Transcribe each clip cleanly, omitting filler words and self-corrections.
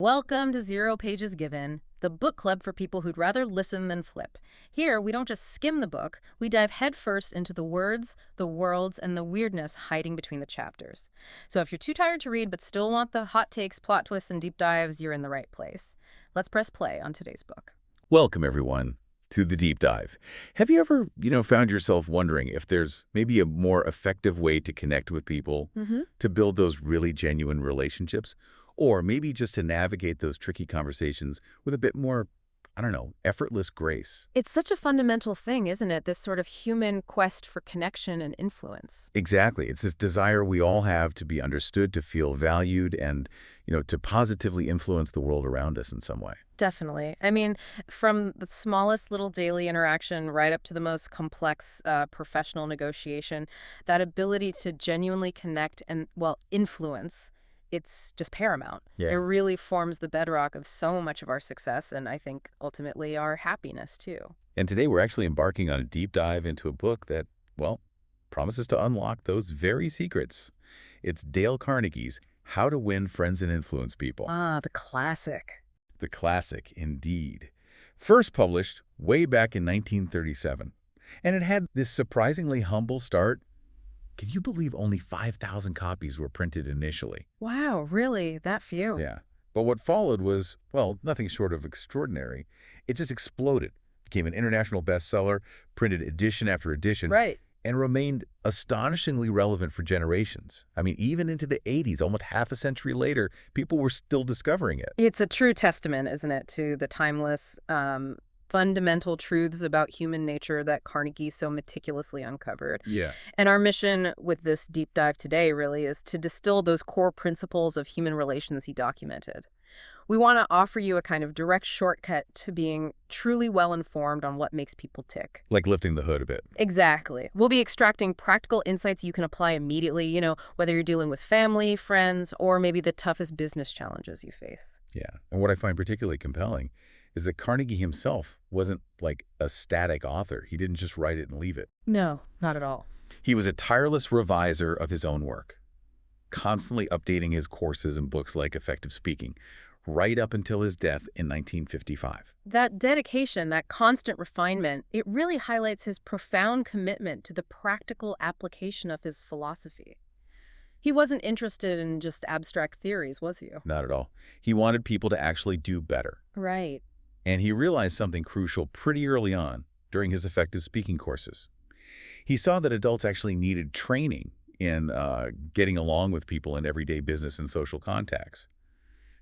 Welcome to Zero Pages Given, the book club for people who'd rather listen than flip. Here, we don't just skim the book, we dive headfirst into the words, the worlds, and the weirdness hiding between the chapters. So if you're too tired to read but still want the hot takes, plot twists, and deep dives, you're in the right place. Let's press play on today's book. Welcome, everyone, to the deep dive. Have you ever, found yourself wondering if there's maybe a more effective way to connect with people, to build those really genuine relationships, or maybe just to navigate those tricky conversations with a bit more, effortless grace? It's such a fundamental thing, isn't it? This sort of human quest for connection and influence. Exactly. It's this desire we all have to be understood, to feel valued, and, to positively influence the world around us in some way. Definitely. I mean, from the smallest little daily interaction right up to the most complex professional negotiation, that ability to genuinely connect and, influence, it's just paramount. Yeah. It really forms the bedrock of so much of our success and I think ultimately our happiness too. And today we're actually embarking on a deep dive into a book that, promises to unlock those very secrets. It's Dale Carnegie's How to Win Friends and Influence People. Ah, the classic. The classic, indeed. First published way back in 1937. And it had this surprisingly humble start. Can you believe only 5,000 copies were printed initially? Wow, really? That few? Yeah. But what followed was, nothing short of extraordinary. It just exploded, became an international bestseller, printed edition after edition, Right. and remained astonishingly relevant for generations. I mean, even into the 80s, almost half a century later, people were still discovering it. It's a true testament, isn't it, to the timeless fundamental truths about human nature that Carnegie so meticulously uncovered. Yeah. And our mission with this deep dive today really is to distill those core principles of human relations he documented. We want to offer you a kind of direct shortcut to being truly well-informed on what makes people tick. Like lifting the hood a bit. Exactly. We'll be extracting practical insights you can apply immediately, whether you're dealing with family, friends, or maybe the toughest business challenges you face. Yeah. And what I find particularly compelling is that Carnegie himself wasn't like a static author. He didn't just write it and leave it. No, not at all. He was a tireless reviser of his own work, constantly updating his courses and books like Effective Speaking, right up until his death in 1955. That dedication, that constant refinement, it really highlights his profound commitment to the practical application of his philosophy. He wasn't interested in just abstract theories, was he? Not at all. He wanted people to actually do better. Right. And he realized something crucial pretty early on during his Effective Speaking courses. He saw that adults actually needed training in getting along with people in everyday business and social contacts,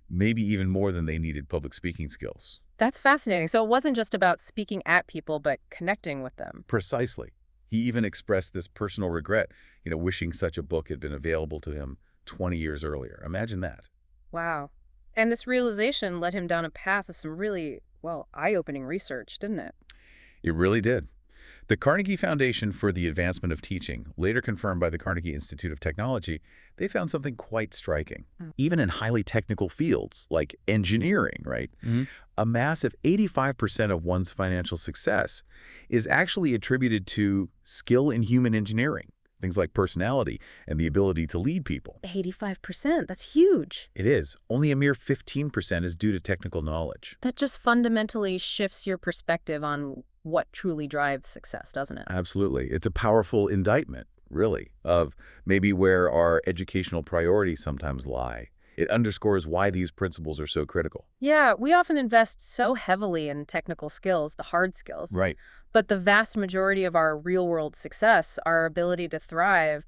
maybe even more than they needed public speaking skills. That's fascinating. So it wasn't just about speaking at people, but connecting with them. Precisely. He even expressed this personal regret, wishing such a book had been available to him 20 years earlier. Imagine that. Wow. And this realization led him down a path of some really, eye-opening research, didn't it? It really did. The Carnegie Foundation for the Advancement of Teaching, later confirmed by the Carnegie Institute of Technology, they found something quite striking. Even in highly technical fields like engineering, right? A massive 85% of one's financial success is actually attributed to skill in human engineering, things like personality and the ability to lead people. 85%, that's huge. It is. Only a mere 15% is due to technical knowledge. That just fundamentally shifts your perspective on what truly drives success, doesn't it? Absolutely. It's a powerful indictment, really, of maybe where our educational priorities sometimes lie. It underscores why these principles are so critical. Yeah, we often invest so heavily in technical skills, the hard skills. Right. But the vast majority of our real-world success, our ability to thrive,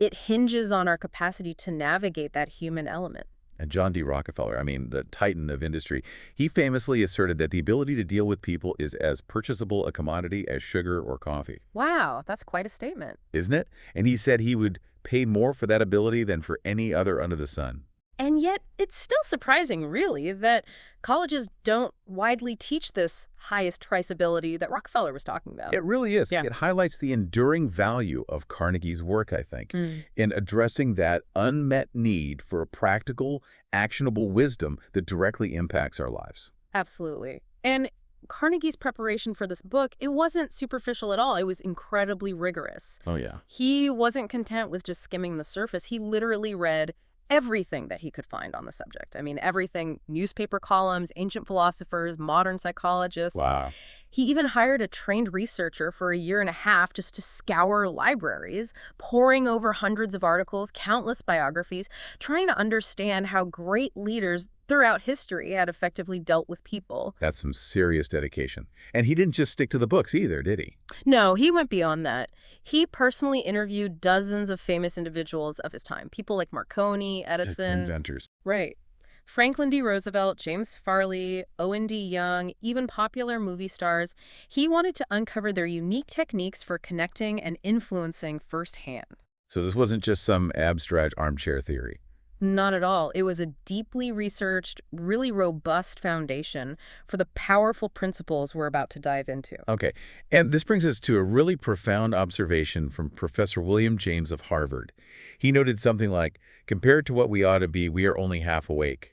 it hinges on our capacity to navigate that human element. And John D. Rockefeller, the titan of industry, he famously asserted that the ability to deal with people is as purchasable a commodity as sugar or coffee. Wow, that's quite a statement. Isn't it? And he said he would pay more for that ability than for any other under the sun. And yet, it's still surprising, really, that colleges don't widely teach this highest price ability that Rockefeller was talking about. It really is. Yeah. It highlights the enduring value of Carnegie's work, I think, in addressing that unmet need for a practical, actionable wisdom that directly impacts our lives. Absolutely. And Carnegie's preparation for this book, it wasn't superficial at all. It was incredibly rigorous. Oh, yeah. He wasn't content with just skimming the surface. He literally read everything that he could find on the subject. I mean, everything: newspaper columns, ancient philosophers, modern psychologists. Wow. He even hired a trained researcher for a year and a half just to scour libraries, poring over hundreds of articles, countless biographies, trying to understand how great leaders throughout history had effectively dealt with people. That's some serious dedication. And he didn't just stick to the books either, did he? No, he went beyond that. He personally interviewed dozens of famous individuals of his time, people like Marconi, Edison. Inventors. Right. Franklin D. Roosevelt, James Farley, Owen D. Young, even popular movie stars. He wanted to uncover their unique techniques for connecting and influencing firsthand. So this wasn't just some abstract armchair theory. Not at all. It was a deeply researched, really robust foundation for the powerful principles we're about to dive into. Okay, and this brings us to a really profound observation from Professor William James of Harvard. He noted something like, compared to what we ought to be, we are only half awake.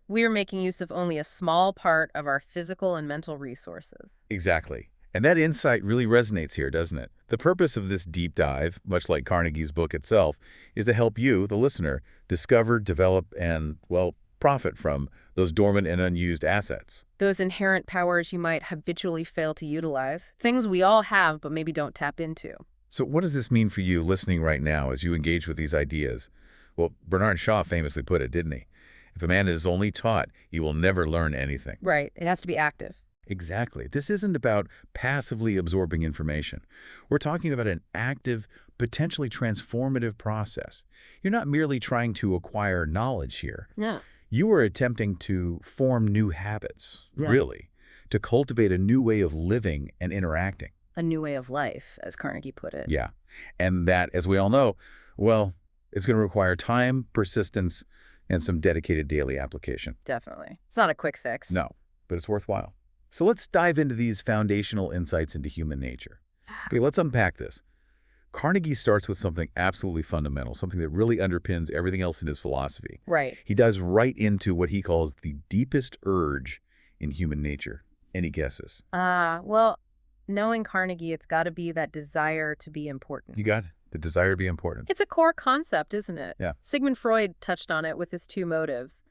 We are making use of only a small part of our physical and mental resources. Exactly. And that insight really resonates here, doesn't it? The purpose of this deep dive, much like Carnegie's book itself, is to help you, the listener, discover, develop, and, well, profit from those dormant and unused assets. Those inherent powers you might habitually fail to utilize. Things we all have but maybe don't tap into. So what does this mean for you listening right now as you engage with these ideas? Well, Bernard Shaw famously put it, didn't he? If a man is only taught, he will never learn anything. Right. It has to be active. Exactly. This isn't about passively absorbing information. We're talking about an active, potentially transformative process. You're not merely trying to acquire knowledge here. Yeah. You are attempting to form new habits, really, to cultivate a new way of living and interacting. A new way of life, as Carnegie put it. Yeah. And that, as we all know, well, it's going to require time, persistence, and some dedicated daily application. Definitely. It's not a quick fix. No, but it's worthwhile. So let's dive into these foundational insights into human nature. Okay, let's unpack this. Carnegie starts with something absolutely fundamental, something that really underpins everything else in his philosophy. Right. He dives right into what he calls the deepest urge in human nature. Any guesses? Well, knowing Carnegie, it's got to be that desire to be important. You got it. The desire to be important. It's a core concept, isn't it? Yeah. Sigmund Freud touched on it with his two motives,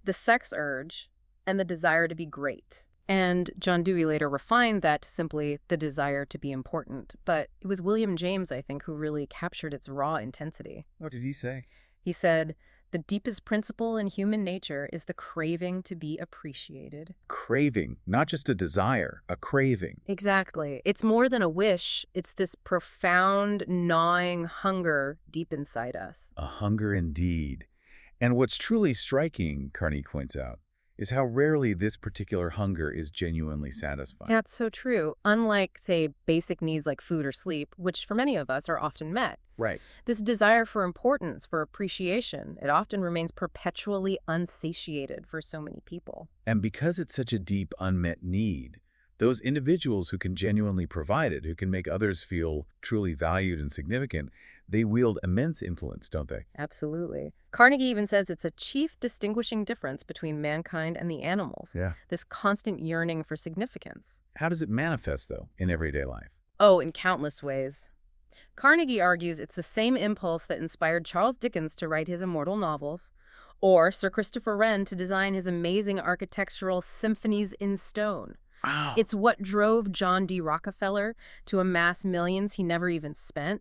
the sex urge and the desire to be great. And John Dewey later refined that to simply the desire to be important. But it was William James, I think, who really captured its raw intensity. What did he say? He said, the deepest principle in human nature is the craving to be appreciated. Craving, not just a desire, a craving. Exactly. It's more than a wish. It's this profound, gnawing hunger deep inside us. A hunger indeed. And what's truly striking, Carnegie points out, is how rarely this particular hunger is genuinely satisfied. That's so true. Unlike, say, basic needs like food or sleep, which for many of us are often met. Right. This desire for importance, for appreciation, it often remains perpetually unsatiated for so many people. And because it's such a deep unmet need, those individuals who can genuinely provide it, who can make others feel truly valued and significant, they wield immense influence, don't they? Absolutely. Carnegie even says it's a chief distinguishing difference between mankind and the animals. Yeah. This constant yearning for significance. How does it manifest, though, in everyday life? Oh, in countless ways. Carnegie argues it's the same impulse that inspired Charles Dickens to write his immortal novels, or Sir Christopher Wren to design his amazing architectural symphonies in stone. Wow. It's what drove John D. Rockefeller to amass millions he never even spent.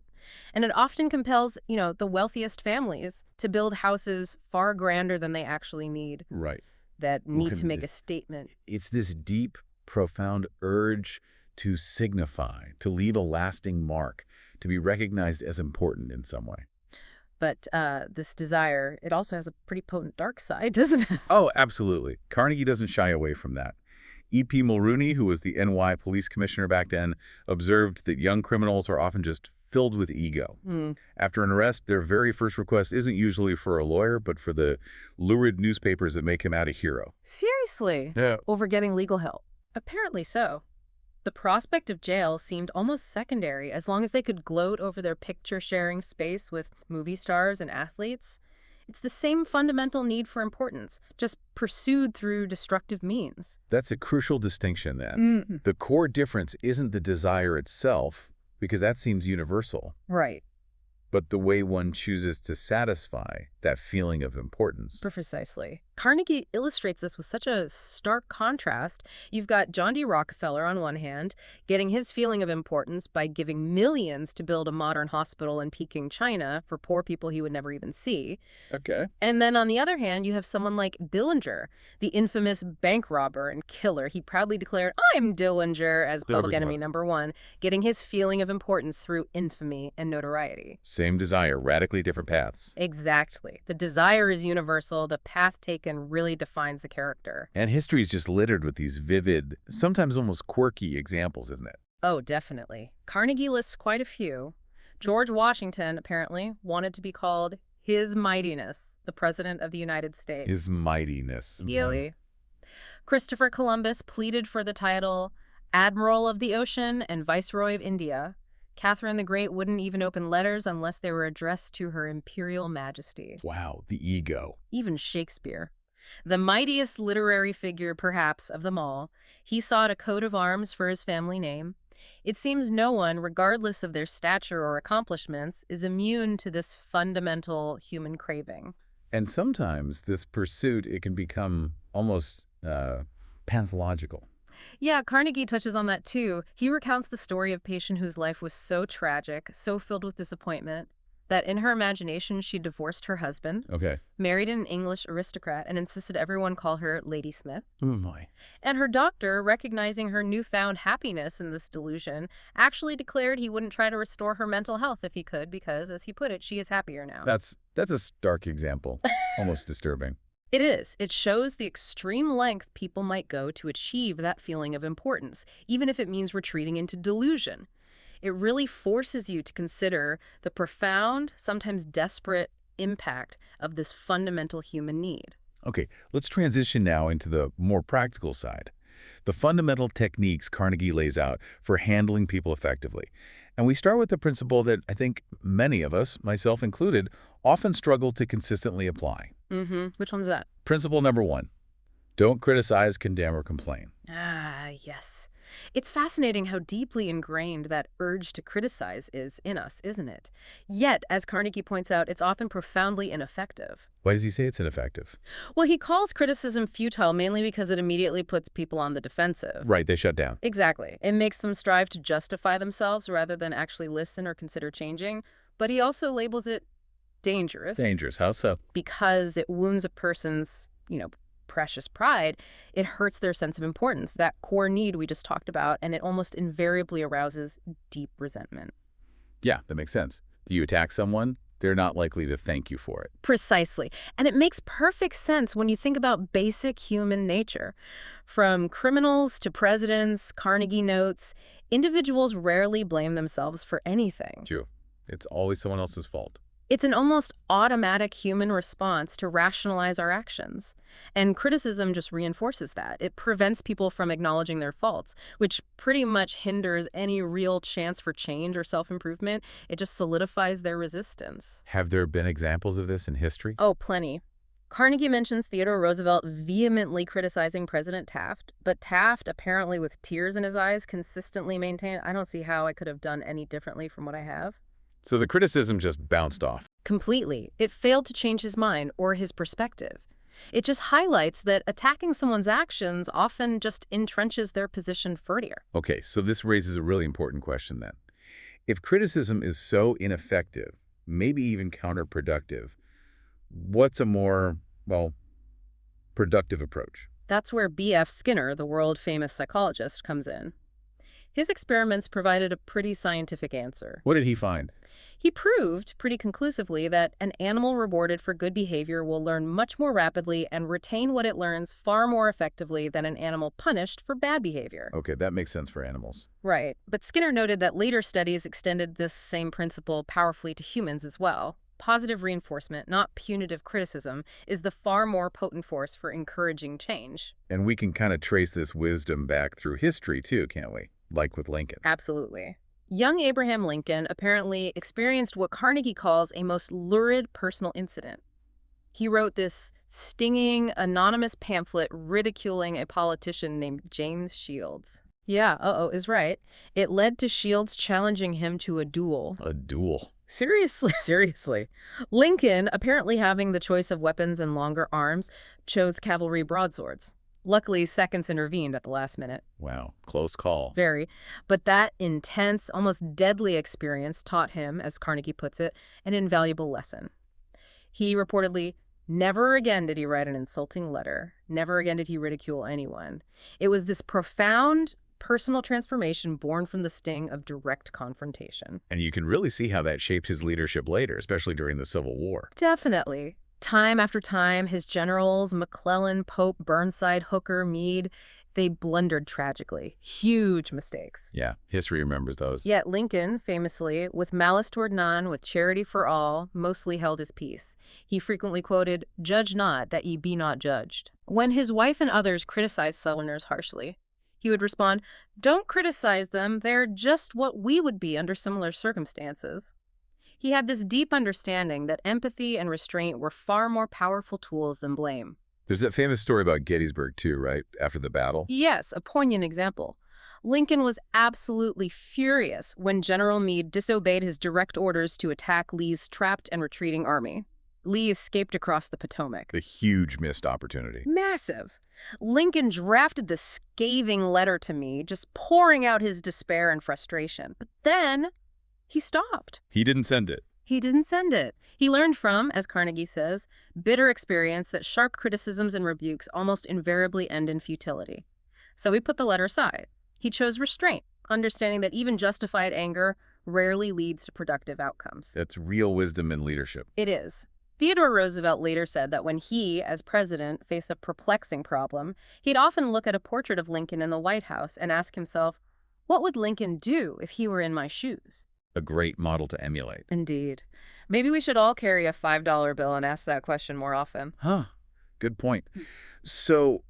And it often compels, the wealthiest families to build houses far grander than they actually need. Right. That need to make a statement. It's this deep, profound urge to signify, to leave a lasting mark, to be recognized as important in some way. But this desire, it also has a pretty potent dark side, doesn't it? Oh, absolutely. Carnegie doesn't shy away from that. E.P. Mulrooney, who was the NY police commissioner back then, observed that young criminals are often just filled with ego. After an arrest, their very first request isn't usually for a lawyer, but for the lurid newspapers that make him out a hero. Seriously? Yeah. Over getting legal help? Apparently so. The prospect of jail seemed almost secondary as long as they could gloat over their picture-sharing space with movie stars and athletes. It's the same fundamental need for importance, just pursued through destructive means. That's a crucial distinction, then. The core difference isn't the desire itself, because that seems universal. Right. but the way one chooses to satisfy that feeling of importance. Precisely. Carnegie illustrates this with such a stark contrast. You've got John D. Rockefeller on one hand, getting his feeling of importance by giving millions to build a modern hospital in Peking, China, for poor people he would never even see. Okay. And then on the other hand, you have someone like Dillinger, the infamous bank robber and killer. He proudly declared, "I'm Dillinger," as public enemy number one, getting his feeling of importance through infamy and notoriety. Same desire, radically different paths. Exactly. The desire is universal. The path taken really defines the character. And history is just littered with these vivid, sometimes almost quirky examples, isn't it? Oh, definitely. Carnegie lists quite a few. George Washington, apparently, wanted to be called His Mightiness, the President of the United States. His mightiness. Really? Christopher Columbus pleaded for the title Admiral of the Ocean and Viceroy of India. Catherine the Great wouldn't even open letters unless they were addressed to her Imperial Majesty. Wow, the ego. Even Shakespeare, the mightiest literary figure perhaps of them all, he sought a coat of arms for his family name. It seems no one, regardless of their stature or accomplishments, is immune to this fundamental human craving. And sometimes this pursuit, it can become almost pathological. Yeah, Carnegie touches on that too. He recounts the story of a patient whose life was so tragic, so filled with disappointment, that in her imagination she divorced her husband, Okay. married an English aristocrat, and insisted everyone call her Lady Smith. Oh my. And her doctor, recognizing her newfound happiness in this delusion, actually declared he wouldn't try to restore her mental health if he could because, as he put it, she is happier now. That's a stark example. Almost disturbing. It is. It shows the extreme length people might go to achieve that feeling of importance, even if it means retreating into delusion. It really forces you to consider the profound, sometimes desperate impact of this fundamental human need. Okay, let's transition now into the more practical side. The fundamental techniques Carnegie lays out for handling people effectively. And we start with the principle that I think many of us, myself included, often struggle to consistently apply. Which one's that? Principle number 1, don't criticize, condemn, or complain. Ah, yes. It's fascinating how deeply ingrained that urge to criticize is in us, isn't it? Yet, as Carnegie points out, it's often profoundly ineffective. Why does he say it's ineffective? Well, he calls criticism futile mainly because it immediately puts people on the defensive. Right, they shut down. Exactly. It makes them strive to justify themselves rather than actually listen or consider changing. But he also labels it dangerous. Dangerous, how so? Because it wounds a person's, precious pride. It hurts their sense of importance, that core need we just talked about, and it almost invariably arouses deep resentment. Yeah, that makes sense. You attack someone, they're not likely to thank you for it. Precisely. And it makes perfect sense when you think about basic human nature. From criminals to presidents, Carnegie notes, individuals rarely blame themselves for anything. True. It's always someone else's fault. It's an almost automatic human response to rationalize our actions. And criticism just reinforces that. It prevents people from acknowledging their faults, which pretty much hinders any real chance for change or self-improvement. It just solidifies their resistance. Have there been examples of this in history? Oh, plenty. Carnegie mentions Theodore Roosevelt vehemently criticizing President Taft, but Taft, apparently with tears in his eyes, consistently maintained, "I don't see how I could have done any differently from what I have." So the criticism just bounced off. Completely. It failed to change his mind or his perspective. It just highlights that attacking someone's actions often just entrenches their position further. Okay, so this raises a really important question then. If criticism is so ineffective, maybe even counterproductive, what's a more, productive approach? That's where B.F. Skinner, the world-famous psychologist, comes in. His experiments provided a pretty scientific answer. What did he find? He proved pretty conclusively that an animal rewarded for good behavior will learn much more rapidly and retain what it learns far more effectively than an animal punished for bad behavior. Okay, that makes sense for animals. Right. But Skinner noted that later studies extended this same principle powerfully to humans as well. Positive reinforcement, not punitive criticism, is the far more potent force for encouraging change. And we can kind of trace this wisdom back through history too, can't we? Like with Lincoln. Absolutely. Young Abraham Lincoln apparently experienced what Carnegie calls a most lurid personal incident. He wrote this stinging, anonymous pamphlet ridiculing a politician named James Shields. Yeah, is right. It led to Shields challenging him to a duel. A duel. Seriously, seriously. Lincoln, apparently having the choice of weapons and longer arms, chose cavalry broadswords. Luckily, seconds intervened at the last minute. Wow, close call. Very. But that intense, almost deadly experience taught him, as Carnegie puts it, an invaluable lesson. He reportedly never again did he write an insulting letter. Never again did he ridicule anyone. It was this profound personal transformation born from the sting of direct confrontation. And you can really see how that shaped his leadership later, especially during the Civil War. Definitely. Time after time, his generals, McClellan, Pope, Burnside, Hooker, Meade, they blundered tragically. Huge mistakes. Yeah, history remembers those. Yet Lincoln, famously, with malice toward none, with charity for all, mostly held his peace. He frequently quoted, "Judge not, that ye be not judged." When his wife and others criticized Southerners harshly, he would respond, "Don't criticize them, they're just what we would be under similar circumstances." He had this deep understanding that empathy and restraint were far more powerful tools than blame. There's that famous story about Gettysburg, too, right? After the battle. Yes, a poignant example. Lincoln was absolutely furious when General Meade disobeyed his direct orders to attack Lee's trapped and retreating army. Lee escaped across the Potomac. The huge missed opportunity. Massive. Lincoln drafted this scathing letter to Meade, just pouring out his despair and frustration. But then he stopped. He didn't send it. He didn't send it. He learned from, as Carnegie says, bitter experience that sharp criticisms and rebukes almost invariably end in futility. So he put the letter aside. He chose restraint, understanding that even justified anger rarely leads to productive outcomes. That's real wisdom in leadership. It is. Theodore Roosevelt later said that when he, as president, faced a perplexing problem, he'd often look at a portrait of Lincoln in the White House and ask himself, what would Lincoln do if he were in my shoes? A great model to emulate. Indeed. Maybe we should all carry a $5 bill and ask that question more often. Huh. Good point. So,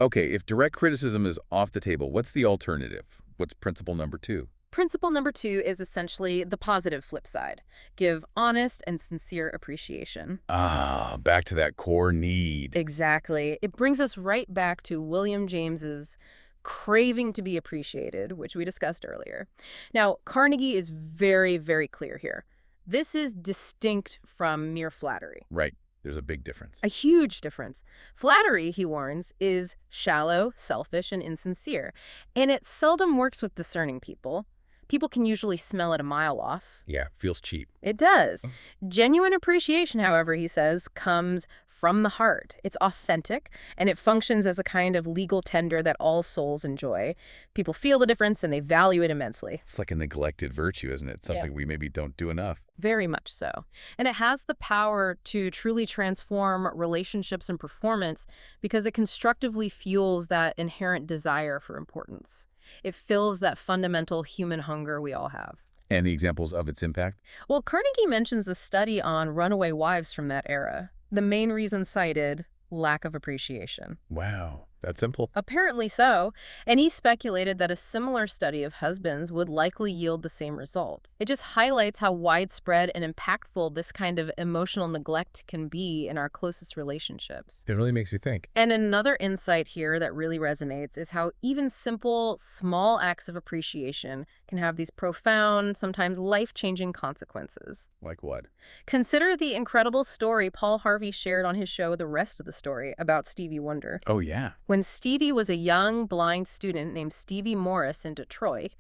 okay, if direct criticism is off the table, what's the alternative? What's principle number 2? Principle number 2 is essentially the positive flip side. Give honest and sincere appreciation. Ah, back to that core need. Exactly. It brings us right back to William James's craving to be appreciated, which we discussed earlier. Now, Carnegie is very, very clear here. This is distinct from mere flattery. Right. There's a big difference. A huge difference. Flattery, he warns, is shallow, selfish, and insincere. And it seldom works with discerning people. People can usually smell it a mile off. Yeah, feels cheap. It does. Genuine appreciation, however, he says, comes from the heart. It's authentic, and it functions as a kind of legal tender that all souls enjoy. People feel the difference, and they value it immensely. It's like a neglected virtue, isn't it? Something we maybe don't do enough. Very much so. And it has the power to truly transform relationships and performance because it constructively fuels that inherent desire for importance. It fills that fundamental human hunger we all have. And the examples of its impact? Well, Carnegie mentions a study on runaway wives from that era. The main reason cited, lack of appreciation. Wow, that simple? Apparently so, and he speculated that a similar study of husbands would likely yield the same result. It just highlights how widespread and impactful this kind of emotional neglect can be in our closest relationships. It really makes you think. And another insight here that really resonates is how even simple, small acts of appreciation can have these profound, sometimes life-changing consequences. Like what? Consider the incredible story Paul Harvey shared on his show, The Rest of the Story, about Stevie Wonder. Oh, yeah. When Stevie was a young, blind student named Stevie Morris in Detroit,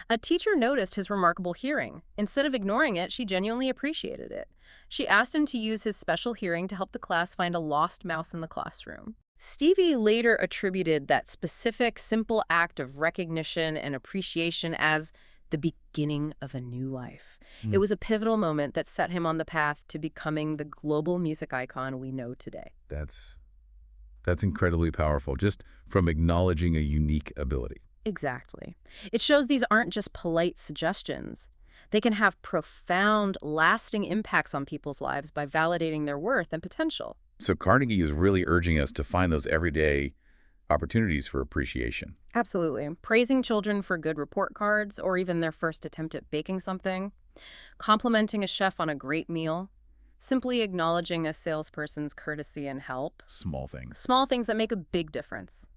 a teacher noticed his remarkable hearing. Instead of ignoring it, she genuinely appreciated it. She asked him to use his special hearing to help the class find a lost mouse in the classroom. Stevie later attributed that specific, simple act of recognition and appreciation as the beginning of a new life. It was a pivotal moment that set him on the path to becoming the global music icon we know today. That's incredibly powerful, just from acknowledging a unique ability. Exactly. It shows these aren't just polite suggestions. They can have profound, lasting impacts on people's lives by validating their worth and potential. So Carnegie is really urging us to find those everyday opportunities for appreciation. Absolutely. Praising children for good report cards or even their first attempt at baking something, complimenting a chef on a great meal, simply acknowledging a salesperson's courtesy and help. Small things. Small things that make a big difference.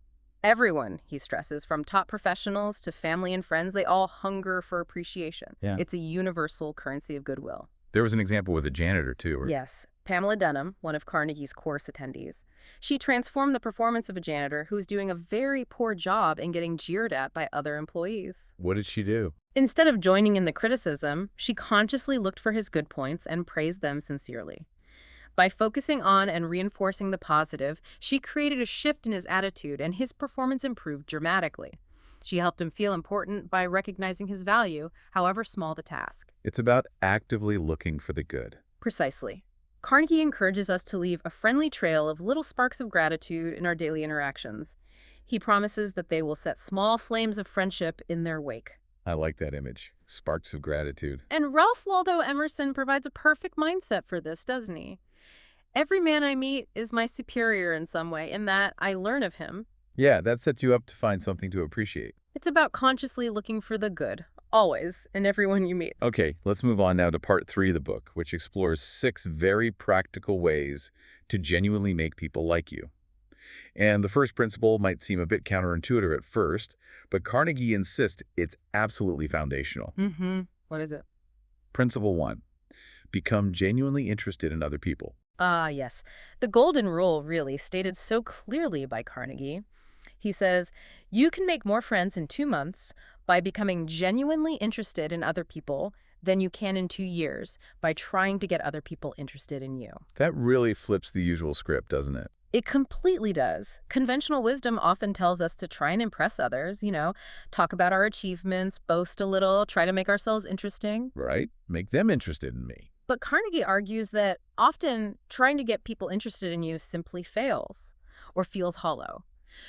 Everyone, he stresses, from top professionals to family and friends, they all hunger for appreciation. Yeah. It's a universal currency of goodwill. There was an example with a janitor, too. Yes, Pamela Dunham, one of Carnegie's course attendees. She transformed the performance of a janitor who was doing a very poor job and getting jeered at by other employees. What did she do? Instead of joining in the criticism, she consciously looked for his good points and praised them sincerely. By focusing on and reinforcing the positive, she created a shift in his attitude and his performance improved dramatically. She helped him feel important by recognizing his value, however small the task. It's about actively looking for the good. Precisely. Carnegie encourages us to leave a friendly trail of little sparks of gratitude in our daily interactions. He promises that they will set small flames of friendship in their wake. I like that image. Sparks of gratitude. And Ralph Waldo Emerson provides a perfect mindset for this, doesn't he? Every man I meet is my superior in some way, in that I learn of him. Yeah, that sets you up to find something to appreciate. It's about consciously looking for the good, always, in everyone you meet. Okay, let's move on now to part 3 of the book, which explores 6 very practical ways to genuinely make people like you. And the first principle might seem a bit counterintuitive at first, but Carnegie insists it's absolutely foundational. What is it? Principle 1. Become genuinely interested in other people. Ah, yes. The golden rule, really, stated so clearly by Carnegie. He says, you can make more friends in 2 months by becoming genuinely interested in other people than you can in 2 years by trying to get other people interested in you. That really flips the usual script, doesn't it? It completely does. Conventional wisdom often tells us to try and impress others, talk about our achievements, boast a little, try to make ourselves interesting. Right? Make them interested in me. But Carnegie argues that often trying to get people interested in you simply fails or feels hollow.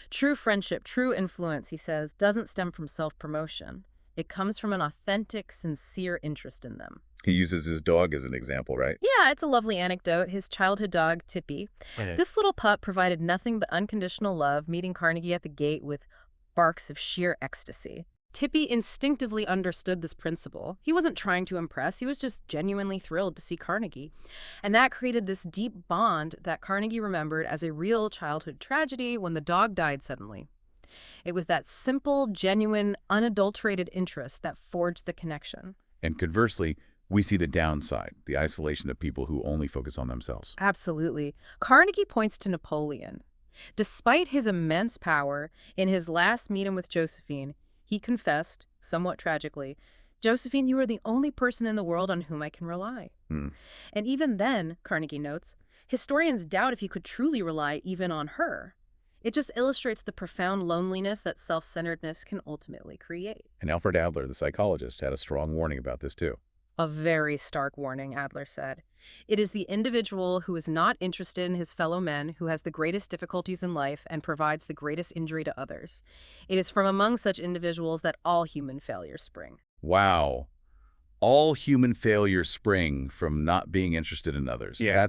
True friendship, true influence, he says, doesn't stem from self-promotion. It comes from an authentic, sincere interest in them. He uses his dog as an example, right? Yeah, it's a lovely anecdote. His childhood dog, Tippy. Okay. This little pup provided nothing but unconditional love, meeting Carnegie at the gate with barks of sheer ecstasy. Tippy instinctively understood this principle. He wasn't trying to impress. He was just genuinely thrilled to see Carnegie. And that created this deep bond that Carnegie remembered as a real childhood tragedy when the dog died suddenly. It was that simple, genuine, unadulterated interest that forged the connection. And conversely, we see the downside, the isolation of people who only focus on themselves. Absolutely. Carnegie points to Napoleon. Despite his immense power, in his last meeting with Josephine, he confessed, somewhat tragically, Josephine, you are the only person in the world on whom I can rely. And even then, Carnegie notes, historians doubt if he could truly rely even on her. It just illustrates the profound loneliness that self-centeredness can ultimately create. And Alfred Adler, the psychologist, had a strong warning about this too. A very stark warning, Adler said. It is the individual who is not interested in his fellow men who has the greatest difficulties in life and provides the greatest injury to others. It is from among such individuals that all human failures spring. Wow. All human failures spring from not being interested in others. Yeah.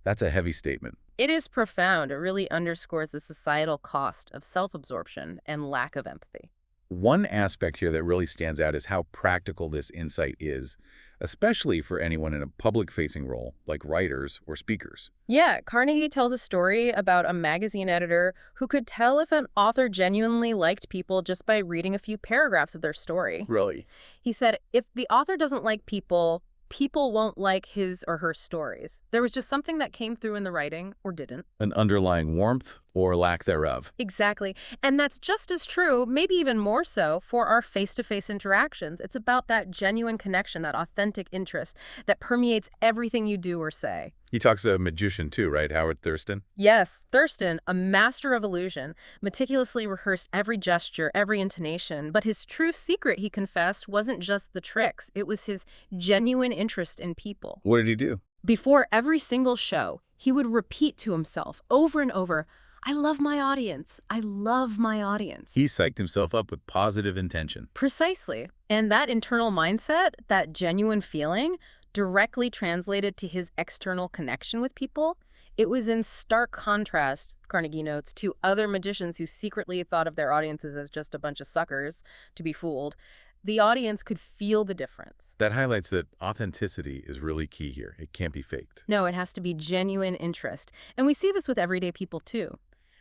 That's a heavy statement. It is profound. It really underscores the societal cost of self-absorption and lack of empathy. One aspect here that really stands out is how practical this insight is, especially for anyone in a public-facing role, like writers or speakers. Yeah, Carnegie tells a story about a magazine editor who could tell if an author genuinely liked people just by reading a few paragraphs of their story. Really? He said, if the author doesn't like people, people won't like his or her stories. There was just something that came through in the writing or didn't. An underlying warmth or lack thereof. Exactly. And that's just as true, maybe even more so, for our face-to-face interactions. It's about that genuine connection, that authentic interest that permeates everything you do or say. He talks to a magician too, right? Howard Thurston? Yes, Thurston, a master of illusion, meticulously rehearsed every gesture, every intonation. But his true secret, he confessed, wasn't just the tricks. It was his genuine interest in people. What did he do? Before every single show, he would repeat to himself over and over, I love my audience. I love my audience. He psyched himself up with positive intention. Precisely. And that internal mindset, that genuine feeling, directly translated to his external connection with people. It was in stark contrast, Carnegie notes, to other magicians who secretly thought of their audiences as just a bunch of suckers to be fooled. The audience could feel the difference. That highlights that authenticity is really key here. It can't be faked. No, it has to be genuine interest. And we see this with everyday people, too.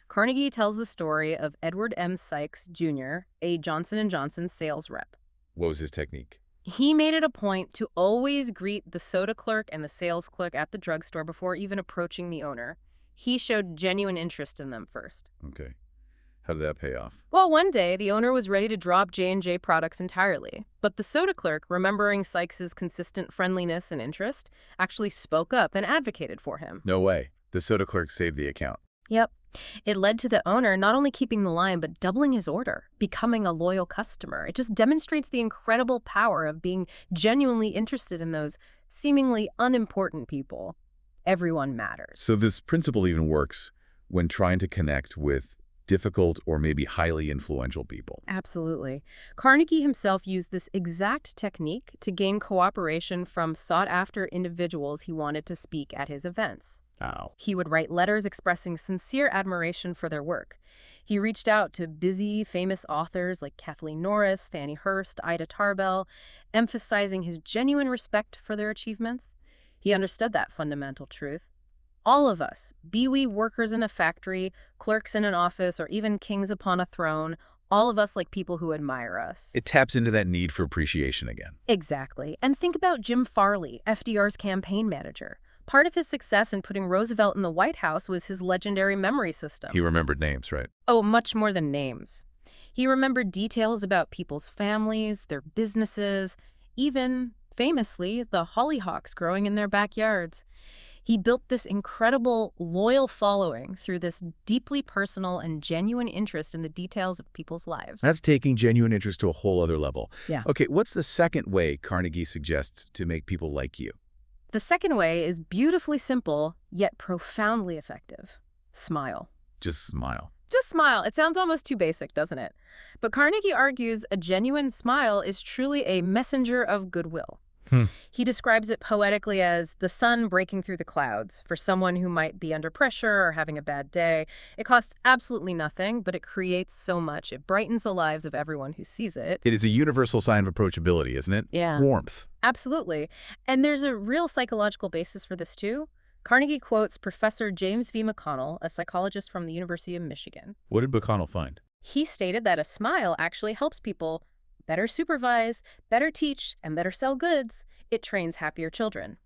Carnegie tells the story of Edward M. Sykes, Jr., a Johnson & Johnson sales rep. What was his technique? He made it a point to always greet the soda clerk and the sales clerk at the drugstore before even approaching the owner. He showed genuine interest in them first. Okay. How did that pay off? Well, one day, the owner was ready to drop J&J products entirely. But the soda clerk, remembering Sykes's consistent friendliness and interest, actually spoke up and advocated for him. No way. The soda clerk saved the account. Yep. It led to the owner not only keeping the line, but doubling his order, becoming a loyal customer. It just demonstrates the incredible power of being genuinely interested in those seemingly unimportant people. Everyone matters. So this principle even works when trying to connect with difficult or maybe highly influential people. Absolutely. Carnegie himself used this exact technique to gain cooperation from sought-after individuals he wanted to speak at his events. Wow. He would write letters expressing sincere admiration for their work. He reached out to busy, famous authors like Kathleen Norris, Fannie Hurst, Ida Tarbell, emphasizing his genuine respect for their achievements. He understood that fundamental truth. All of us, be we workers in a factory, clerks in an office, or even kings upon a throne, all of us like people who admire us. It taps into that need for appreciation again. Exactly. And think about Jim Farley, FDR's campaign manager. Part of his success in putting Roosevelt in the White House was his legendary memory system. He remembered names, right? Oh, much more than names. He remembered details about people's families, their businesses, even, famously, the hollyhocks growing in their backyards. He built this incredible, loyal following through this deeply personal and genuine interest in the details of people's lives. That's taking genuine interest to a whole other level. Yeah. Okay, what's the second way Carnegie suggests to make people like you? The second way is beautifully simple, yet profoundly effective. Smile. Just smile. Just smile. It sounds almost too basic, doesn't it? But Carnegie argues a genuine smile is truly a messenger of goodwill. He describes it poetically as the sun breaking through the clouds. For someone who might be under pressure or having a bad day, it costs absolutely nothing, but it creates so much. It brightens the lives of everyone who sees it. It is a universal sign of approachability, isn't it? Yeah. Warmth. Absolutely. And there's a real psychological basis for this, too. Carnegie quotes Professor James V. McConnell, a psychologist from the University of Michigan. What did McConnell find? He stated that a smile actually helps people better supervise, better teach, and better sell goods. It trains happier children.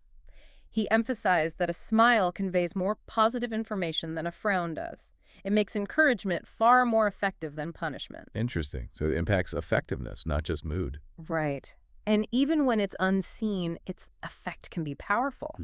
He emphasized that a smile conveys more positive information than a frown does. It makes encouragement far more effective than punishment. Interesting. So it impacts effectiveness, not just mood. Right. And even when it's unseen, its effect can be powerful.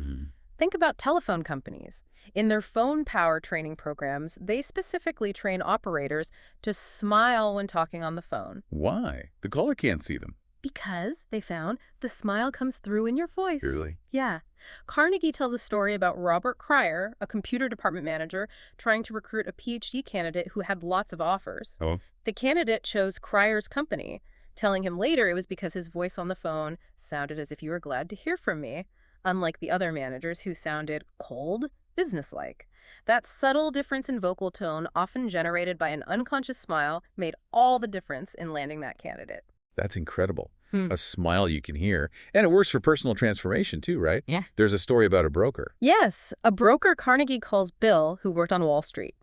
Think about telephone companies. In their phone power training programs, they specifically train operators to smile when talking on the phone. Why? The caller can't see them. Because, they found, the smile comes through in your voice. Really? Yeah. Carnegie tells a story about Robert Cryer, a computer department manager, trying to recruit a PhD candidate who had lots of offers. Oh. The candidate chose Cryer's company, telling him later it was because his voice on the phone sounded as if you were glad to hear from me, unlike the other managers who sounded cold, businesslike. That subtle difference in vocal tone, often generated by an unconscious smile, made all the difference in landing that candidate. That's incredible. A smile you can hear. And it works for personal transformation too, right? Yeah. There's a story about a broker. Yes, a broker Carnegie calls Bill, who worked on Wall Street.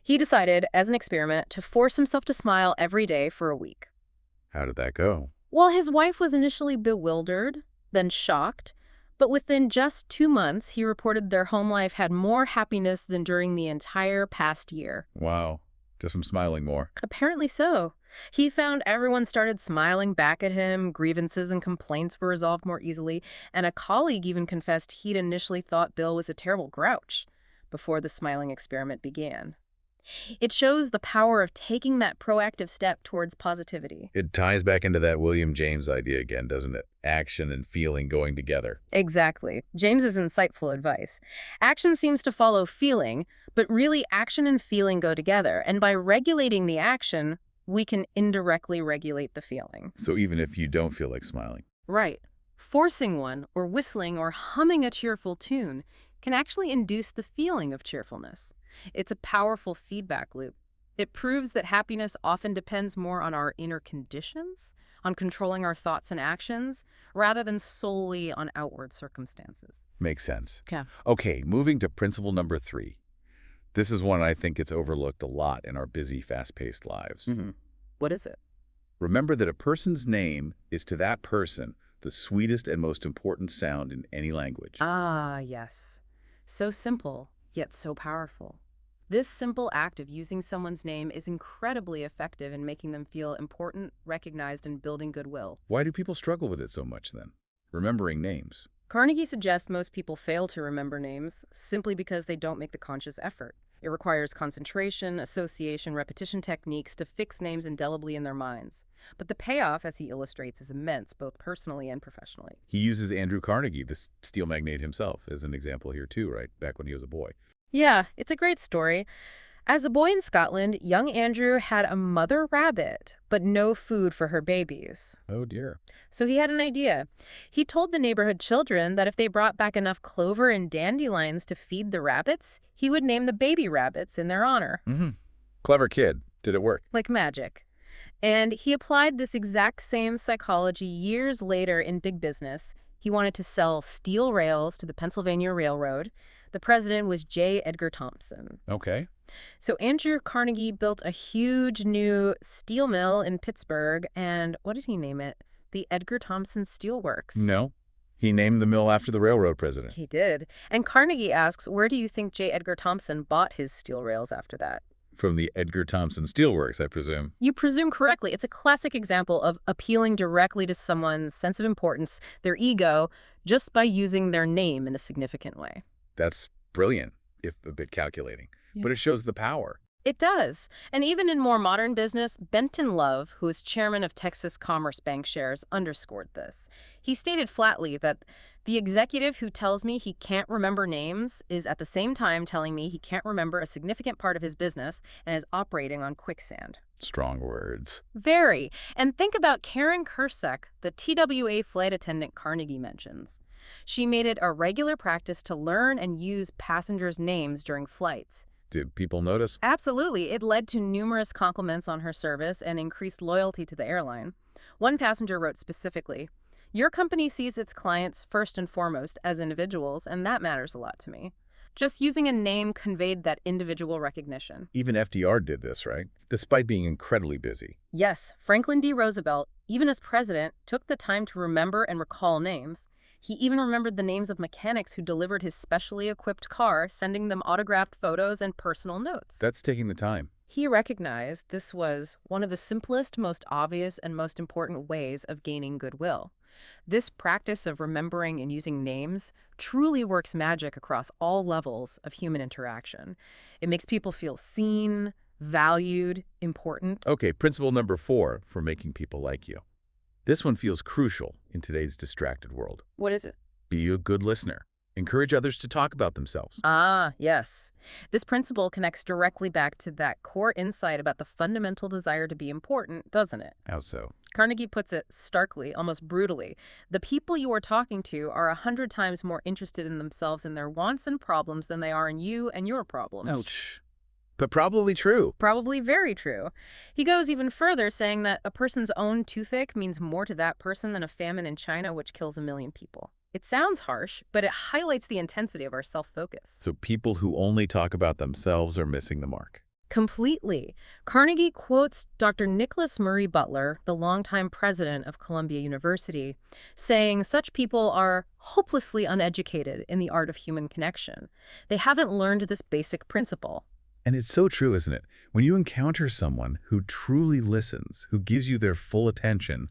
He decided, as an experiment, to force himself to smile every day for a week. How did that go? Well, his wife was initially bewildered, then shocked, but within just 2 months, he reported their home life had more happiness than during the entire past year. Wow. Just from smiling more. Apparently so. He found everyone started smiling back at him, grievances and complaints were resolved more easily, and a colleague even confessed he'd initially thought Bill was a terrible grouch before the smiling experiment began. It shows the power of taking that proactive step towards positivity. It ties back into that William James idea again, doesn't it? Action and feeling going together. Exactly. James's insightful advice. Action seems to follow feeling, but really action and feeling go together, and by regulating the action, we can indirectly regulate the feeling. So even if you don't feel like smiling. Right. Forcing one, or whistling, or humming a cheerful tune can actually induce the feeling of cheerfulness. It's a powerful feedback loop. It proves that happiness often depends more on our inner conditions, on controlling our thoughts and actions, rather than solely on outward circumstances. Makes sense. Yeah. Okay, moving to principle number 3. This is one I think gets overlooked a lot in our busy, fast-paced lives. What is it? Remember that a person's name is to that person the sweetest and most important sound in any language. Ah, yes. So simple, yet so powerful. This simple act of using someone's name is incredibly effective in making them feel important, recognized, and building goodwill. Why do people struggle with it so much then? Remembering names. Carnegie suggests most people fail to remember names simply because they don't make the conscious effort. It requires concentration, association, repetition techniques to fix names indelibly in their minds. But the payoff, as he illustrates, is immense, both personally and professionally. He uses Andrew Carnegie, the steel magnate himself, as an example here too, right? Back when he was a boy. Yeah, it's a great story. As a boy in Scotland, young Andrew had a mother rabbit, but no food for her babies. Oh dear. So he had an idea. He told the neighborhood children that if they brought back enough clover and dandelions to feed the rabbits, he would name the baby rabbits in their honor. Clever kid. Did it work? Like magic. And he applied this exact same psychology years later in big business. He wanted to sell steel rails to the Pennsylvania Railroad. The president was J. Edgar Thompson. Okay. So Andrew Carnegie built a huge new steel mill in Pittsburgh, and what did he name it? The Edgar Thompson Steel Works. No. He named the mill after the railroad president. He did. And Carnegie asks, where do you think J. Edgar Thompson bought his steel rails after that? From the Edgar Thompson Steel Works, I presume. You presume correctly. It's a classic example of appealing directly to someone's sense of importance, their ego, just by using their name in a significant way. That's brilliant, if a bit calculating. Yeah. But it shows the power. It does. And even in more modern business, Benton Love, who is chairman of Texas Commerce Bank Shares, underscored this. He stated flatly that the executive who tells me he can't remember names is at the same time telling me he can't remember a significant part of his business and is operating on quicksand. Strong words. Very. And think about Karen Kursek, the TWA flight attendant Carnegie mentions. She made it a regular practice to learn and use passengers' names during flights. Did people notice? Absolutely. It led to numerous compliments on her service and increased loyalty to the airline. One passenger wrote specifically, "Your company sees its clients first and foremost as individuals, and that matters a lot to me." Just using a name conveyed that individual recognition. Even FDR did this, right? Despite being incredibly busy. Yes, Franklin D. Roosevelt, even as president, took the time to remember and recall names. He even remembered the names of mechanics who delivered his specially equipped car, sending them autographed photos and personal notes. That's taking the time. He recognized this was one of the simplest, most obvious, and most important ways of gaining goodwill. This practice of remembering and using names truly works magic across all levels of human interaction. It makes people feel seen, valued, important. Okay, principle number 4 for making people like you. This one feels crucial in today's distracted world. What is it? Be a good listener. Encourage others to talk about themselves. Ah, yes. This principle connects directly back to that core insight about the fundamental desire to be important, doesn't it? How so? Carnegie puts it starkly, almost brutally. The people you are talking to are 100 times more interested in themselves and their wants and problems than they are in you and your problems. Ouch. But probably true. Probably very true. He goes even further, saying that a person's own toothache means more to that person than a famine in China, which kills 1 million people. It sounds harsh, but it highlights the intensity of our self-focus. So people who only talk about themselves are missing the mark. Completely. Carnegie quotes Dr. Nicholas Murray Butler, the longtime president of Columbia University, saying such people are hopelessly uneducated in the art of human connection. They haven't learned this basic principle. And it's so true, isn't it? When you encounter someone who truly listens, who gives you their full attention,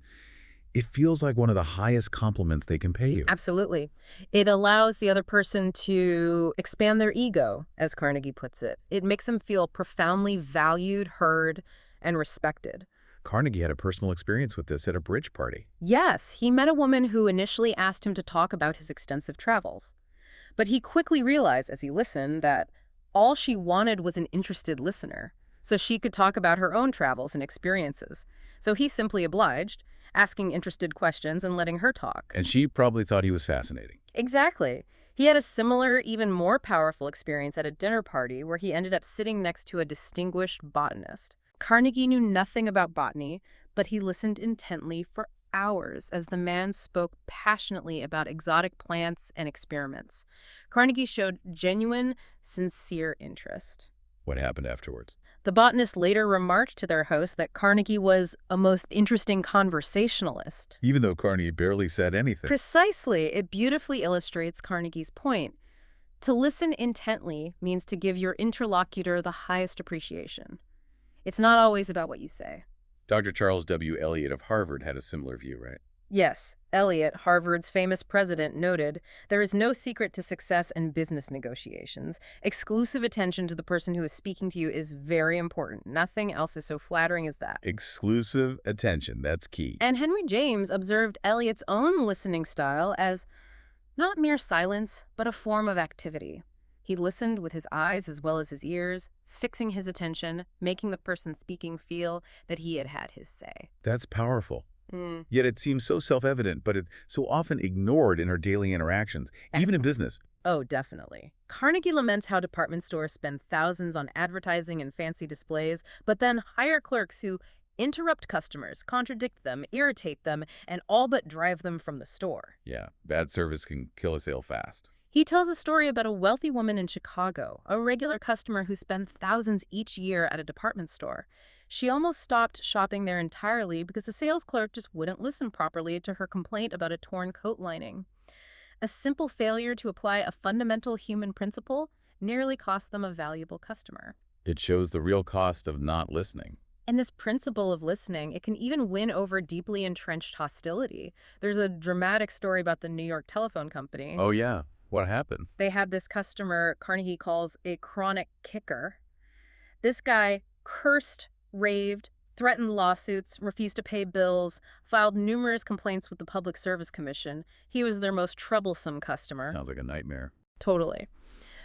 it feels like one of the highest compliments they can pay you. Absolutely. It allows the other person to expand their ego, as Carnegie puts it. It makes them feel profoundly valued, heard, and respected. Carnegie had a personal experience with this at a bridge party. Yes, he met a woman who initially asked him to talk about his extensive travels. But he quickly realized as he listened that all she wanted was an interested listener, so she could talk about her own travels and experiences. So he simply obliged, asking interested questions and letting her talk. And she probably thought he was fascinating. Exactly. He had a similar, even more powerful experience at a dinner party where he ended up sitting next to a distinguished botanist. Carnegie knew nothing about botany, but he listened intently for hours as the man spoke passionately about exotic plants and experiments. Carnegie showed genuine, sincere interest. What happened afterwards? The botanist later remarked to their host that Carnegie was a most interesting conversationalist. Even though Carnegie barely said anything. Precisely, it beautifully illustrates Carnegie's point. To listen intently means to give your interlocutor the highest appreciation. It's not always about what you say. Dr. Charles W. Eliot of Harvard had a similar view, right? Yes, Eliot, Harvard's famous president, noted, there is no secret to success in business negotiations. Exclusive attention to the person who is speaking to you is very important. Nothing else is so flattering as that. Exclusive attention, that's key. And Henry James observed Eliot's own listening style as not mere silence, but a form of activity. He listened with his eyes as well as his ears, fixing his attention, making the person speaking feel that he had had his say. That's powerful. Yet it seems so self-evident, but it's so often ignored in our daily interactions, even in business. Oh, definitely. Carnegie laments how department stores spend thousands on advertising and fancy displays, but then hire clerks who interrupt customers, contradict them, irritate them, and all but drive them from the store. Yeah, bad service can kill a sale fast. He tells a story about a wealthy woman in Chicago, a regular customer who spent thousands each year at a department store. She almost stopped shopping there entirely because the sales clerk just wouldn't listen properly to her complaint about a torn coat lining. A simple failure to apply a fundamental human principle nearly cost them a valuable customer. It shows the real cost of not listening. And this principle of listening, it can even win over deeply entrenched hostility. There's a dramatic story about the New York Telephone Company. Oh, yeah. What happened? They had this customer Carnegie calls a chronic kicker. This guy cursed, raved, threatened lawsuits, refused to pay bills, filed numerous complaints with the Public Service Commission. He was their most troublesome customer. Sounds like a nightmare. Totally.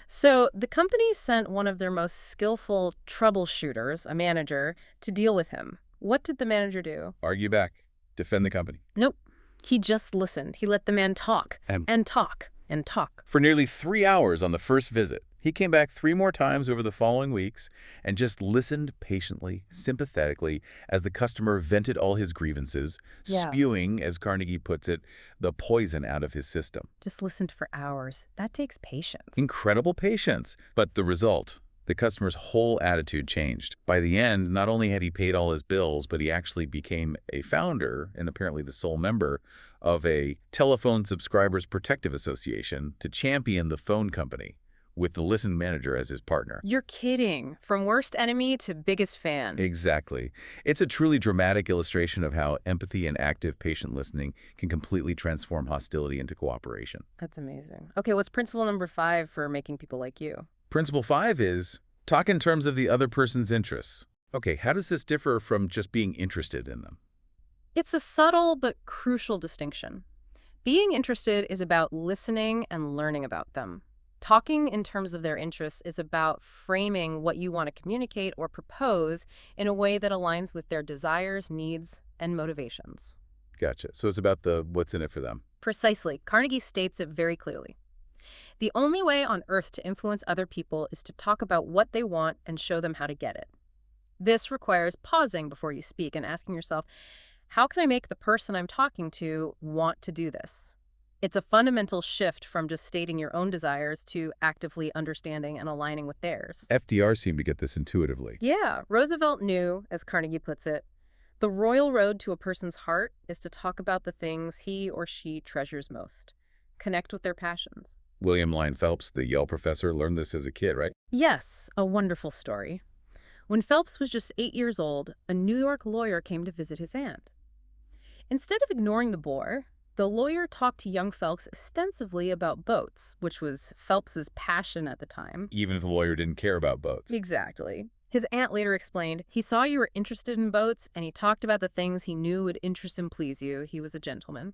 So the company sent one of their most skillful troubleshooters, a manager, to deal with him. What did the manager do? Argue back. Defend the company. Nope. He just listened. He let the man talk and talk and talk. For nearly 3 hours on the first visit. He came back 3 more times over the following weeks and just listened patiently, sympathetically, as the customer vented all his grievances, spewing, as Carnegie puts it, the poison out of his system. Just listened for hours. That takes patience. Incredible patience. But the result, the customer's whole attitude changed. By the end, not only had he paid all his bills, but he actually became a founder, and apparently the sole member, of a Telephone Subscribers Protective Association to champion the phone company, with the Listen manager as his partner. You're kidding. From worst enemy to biggest fan. Exactly. It's a truly dramatic illustration of how empathy and active patient listening can completely transform hostility into cooperation. That's amazing. Okay, what's principle number 5 for making people like you? Principle 5 is talk in terms of the other person's interests. Okay, how does this differ from just being interested in them? It's a subtle but crucial distinction. Being interested is about listening and learning about them. Talking in terms of their interests is about framing what you want to communicate or propose in a way that aligns with their desires, needs, and motivations. Gotcha. So it's about the what's in it for them. Precisely. Carnegie states it very clearly. The only way on earth to influence other people is to talk about what they want and show them how to get it. This requires pausing before you speak and asking yourself, how can I make the person I'm talking to want to do this? It's a fundamental shift from just stating your own desires to actively understanding and aligning with theirs. FDR seemed to get this intuitively. Yeah, Roosevelt knew, as Carnegie puts it, the royal road to a person's heart is to talk about the things he or she treasures most. Connect with their passions. William Lyon Phelps, the Yale professor, learned this as a kid, right? Yes, a wonderful story. When Phelps was just 8 years old, a New York lawyer came to visit his aunt. Instead of ignoring the bore, the lawyer talked to young Phelps extensively about boats, which was Phelps's passion at the time. Even if the lawyer didn't care about boats. Exactly. His aunt later explained, he saw you were interested in boats, and he talked about the things he knew would interest and please you. He was a gentleman.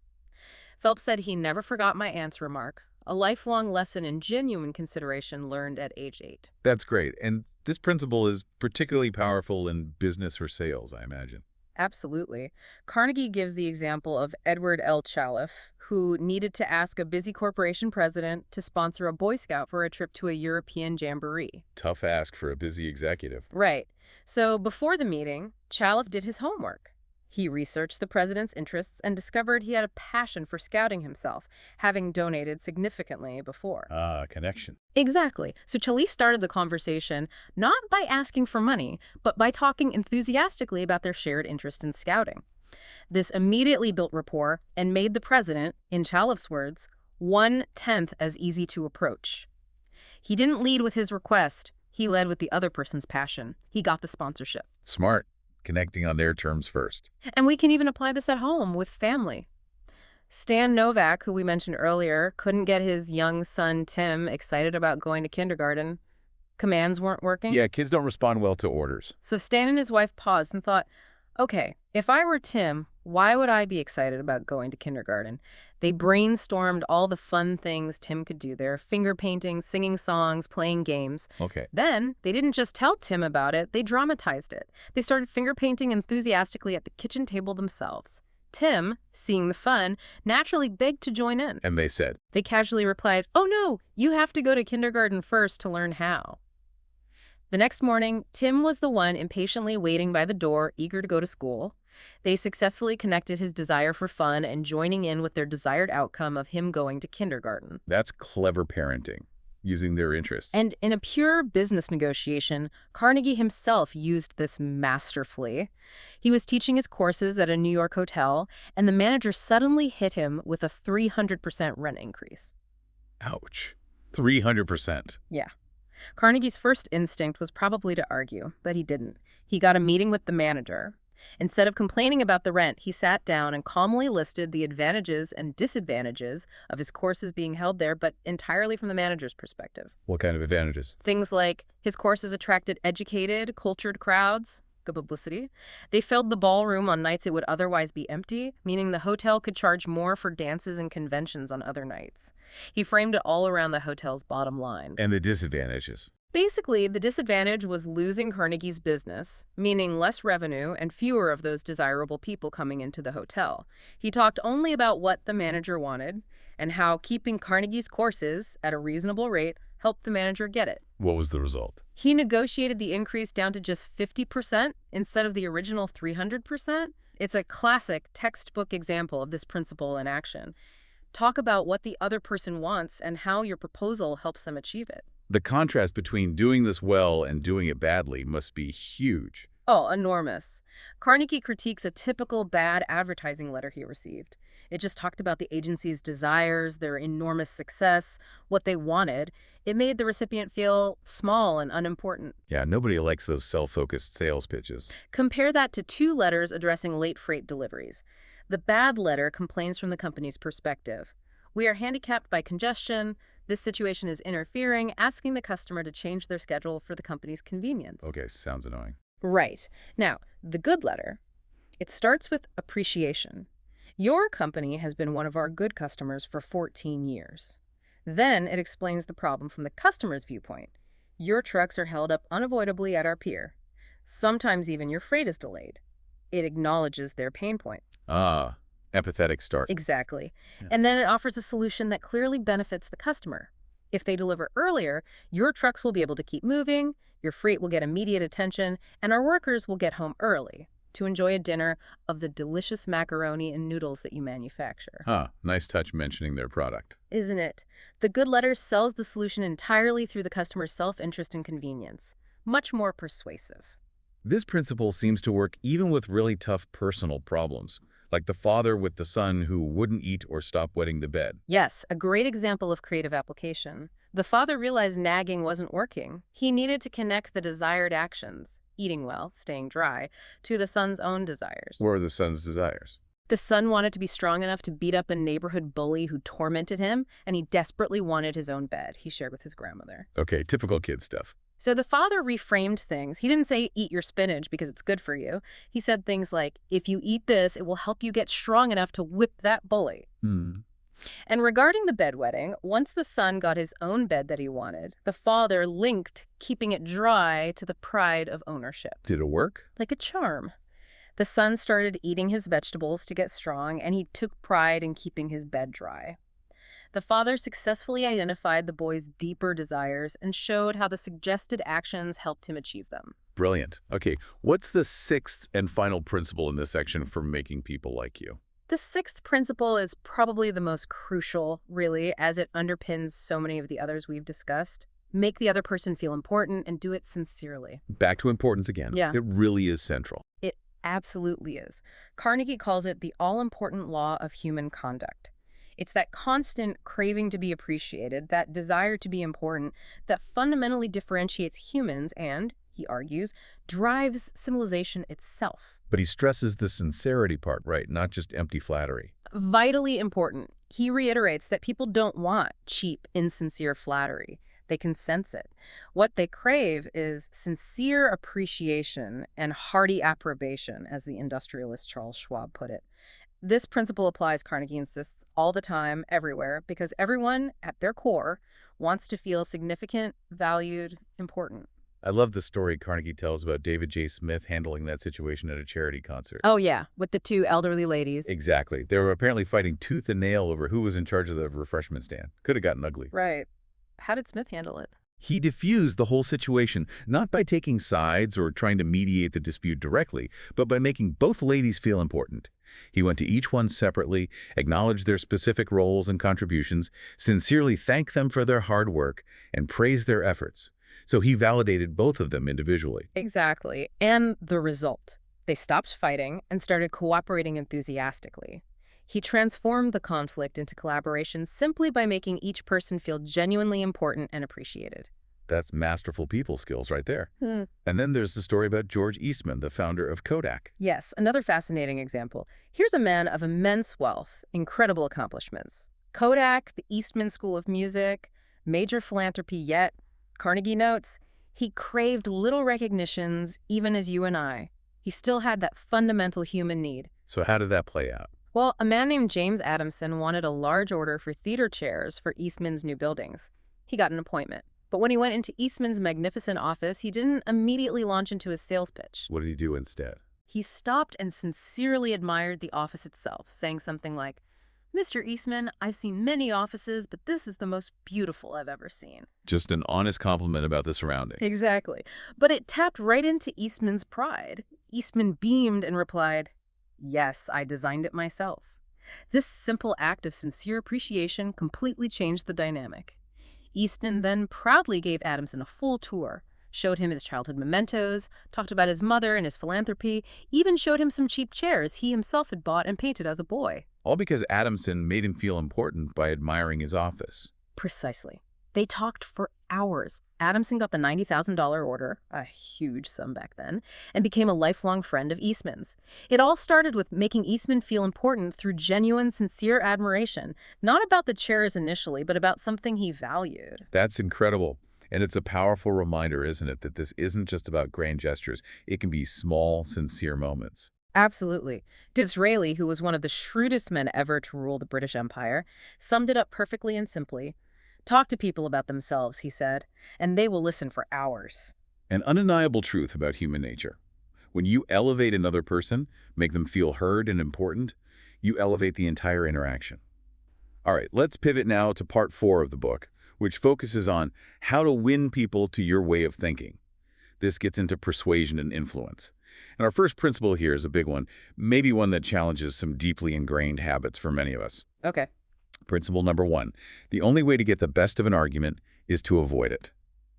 Phelps said he never forgot my aunt's remark, a lifelong lesson in genuine consideration learned at age 8. That's great. And this principle is particularly powerful in business or sales, I imagine. Absolutely. Carnegie gives the example of Edward L. Chalif, who needed to ask a busy corporation president to sponsor a Boy Scout for a trip to a European jamboree. Tough ask for a busy executive. Right. So before the meeting, Chalif did his homework. He researched the president's interests and discovered he had a passion for scouting himself, having donated significantly before. Ah, connection. Exactly. So Chalice started the conversation not by asking for money, but by talking enthusiastically about their shared interest in scouting. This immediately built rapport and made the president, in Chalif's words, 1/10 as easy to approach. He didn't lead with his request. He led with the other person's passion. He got the sponsorship. Smart. Connecting on their terms first. And we can even apply this at home with family. Stan Novak, who we mentioned earlier, couldn't get his young son Tim excited about going to kindergarten. Commands weren't working. Yeah, kids don't respond well to orders. So Stan and his wife paused and thought, okay, if I were Tim, why would I be excited about going to kindergarten? They brainstormed all the fun things Tim could do there, finger painting, singing songs, playing games. Okay. Then they didn't just tell Tim about it, they dramatized it. They started finger painting enthusiastically at the kitchen table themselves. Tim, seeing the fun, naturally begged to join in. And they said, They casually replied, oh no, you have to go to kindergarten first to learn how. The next morning, Tim was the one impatiently waiting by the door, eager to go to school. They successfully connected his desire for fun and joining in with their desired outcome of him going to kindergarten. that's clever parenting, using their interests. And in a pure business negotiation, Carnegie himself used this masterfully. He was teaching his courses at a New York hotel, and the manager suddenly hit him with a 300% rent increase. Ouch. 300%. Yeah. Carnegie's first instinct was probably to argue, but he didn't. He got a meeting with the manager. Instead of complaining about the rent, he sat down and calmly listed the advantages and disadvantages of his courses being held there, but entirely from the manager's perspective. What kind of advantages? Things like his courses attracted educated, cultured crowds, good publicity. They filled the ballroom on nights it would otherwise be empty, meaning the hotel could charge more for dances and conventions on other nights. He framed it all around the hotel's bottom line. And the disadvantages. Basically, the disadvantage was losing Carnegie's business, meaning less revenue and fewer of those desirable people coming into the hotel. He talked only about what the manager wanted and how keeping Carnegie's courses at a reasonable rate helped the manager get it. What was the result? He negotiated the increase down to just 50% instead of the original 300%. It's a classic textbook example of this principle in action. Talk about what the other person wants and how your proposal helps them achieve it. The contrast between doing this well and doing it badly must be huge. Oh, enormous. Carnegie critiques a typical bad advertising letter he received. It just talked about the agency's desires, their enormous success, what they wanted. It made the recipient feel small and unimportant. Yeah, nobody likes those self-focused sales pitches. Compare that to 2 letters addressing late freight deliveries. The bad letter complains from the company's perspective. We are handicapped by congestion. This situation is interfering, asking the customer to change their schedule for the company's convenience. Okay, sounds annoying. Right. Now, the good letter, it starts with appreciation. Your company has been one of our good customers for 14 years. Then it explains the problem from the customer's viewpoint. Your trucks are held up unavoidably at our pier. Sometimes even your freight is delayed. It acknowledges their pain point. Ah, empathetic start. Exactly. Yeah. And then it offers a solution that clearly benefits the customer. If they deliver earlier, your trucks will be able to keep moving, your freight will get immediate attention, and our workers will get home early to enjoy a dinner of the delicious macaroni and noodles that you manufacture. Huh, nice touch mentioning their product. Isn't it? The good letter sells the solution entirely through the customer's self-interest and convenience. Much more persuasive. This principle seems to work even with really tough personal problems, like the father with the son who wouldn't eat or stop wetting the bed. Yes, a great example of creative application. The father realized nagging wasn't working. He needed to connect the desired actions, eating well, staying dry, to the son's own desires. What are the son's desires? The son wanted to be strong enough to beat up a neighborhood bully who tormented him, and he desperately wanted his own bed, he shared with his grandmother. Okay, typical kid stuff. So the father reframed things. He didn't say, eat your spinach because it's good for you. He said things like, if you eat this, it will help you get strong enough to whip that bully. And regarding the bedwetting, once the son got his own bed that he wanted, the father linked keeping it dry to the pride of ownership. Did it work? Like a charm. The son started eating his vegetables to get strong, and he took pride in keeping his bed dry. The father successfully identified the boy's deeper desires and showed how the suggested actions helped him achieve them. Brilliant. Okay, what's the sixth and final principle in this section for making people like you? The sixth principle is probably the most crucial, really, as it underpins so many of the others we've discussed. Make the other person feel important and do it sincerely. Back to importance again. Yeah. It really is central. It absolutely is. Carnegie calls it the all-important law of human conduct. It's that constant craving to be appreciated, that desire to be important, that fundamentally differentiates humans and, he argues, drives civilization itself. But he stresses the sincerity part, right? Not just empty flattery. Vitally important. He reiterates that people don't want cheap, insincere flattery. They can sense it. What they crave is sincere appreciation and hearty approbation, as the industrialist Charles Schwab put it. This principle applies, Carnegie insists, all the time, everywhere, because everyone, at their core, wants to feel significant, valued, important. I love the story Carnegie tells about David J. Smith handling that situation at a charity concert. Oh, yeah, with the two elderly ladies. Exactly. They were apparently fighting tooth and nail over who was in charge of the refreshment stand. Could have gotten ugly. Right. How did Smith handle it? He diffused the whole situation, not by taking sides or trying to mediate the dispute directly, but by making both ladies feel important. He went to each one separately, acknowledged their specific roles and contributions, sincerely thanked them for their hard work, and praised their efforts. So he validated both of them individually. Exactly. And the result. They stopped fighting and started cooperating enthusiastically. He transformed the conflict into collaboration simply by making each person feel genuinely important and appreciated. That's masterful people skills right there. And then there's the story about George Eastman, the founder of Kodak. Yes, another fascinating example. Here's a man of immense wealth, incredible accomplishments. Kodak, the Eastman School of Music, major philanthropy yet. Carnegie notes, he craved little recognitions, even as you and I. He still had that fundamental human need. So how did that play out? Well, a man named James Adamson wanted a large order for theater chairs for Eastman's new buildings. He got an appointment. But when he went into Eastman's magnificent office, he didn't immediately launch into his sales pitch. What did he do instead? He stopped and sincerely admired the office itself, saying something like, "Mr. Eastman, I've seen many offices, but this is the most beautiful I've ever seen." Just an honest compliment about the surroundings. Exactly. But it tapped right into Eastman's pride. Eastman beamed and replied, "Yes, I designed it myself." This simple act of sincere appreciation completely changed the dynamic. Eastman then proudly gave Adamson a full tour, showed him his childhood mementos, talked about his mother and his philanthropy, even showed him some cheap chairs he himself had bought and painted as a boy. All because Adamson made him feel important by admiring his office. Precisely. They talked for hours. Adamson got the $90,000 order, a huge sum back then, and became a lifelong friend of Eastman's. It all started with making Eastman feel important through genuine, sincere admiration, not about the chairs initially, but about something he valued. That's incredible. And it's a powerful reminder, isn't it, that this isn't just about grand gestures. It can be small, sincere moments. Absolutely. Disraeli, who was one of the shrewdest men ever to rule the British Empire, summed it up perfectly and simply. "Talk to people about themselves," he said, "and they will listen for hours." An undeniable truth about human nature. When you elevate another person, make them feel heard and important, you elevate the entire interaction. All right, let's pivot now to part 4 of the book, which focuses on how to win people to your way of thinking. This gets into persuasion and influence. And our first principle here is a big one, maybe one that challenges some deeply ingrained habits for many of us. Okay. Principle number 1, the only way to get the best of an argument is to avoid it.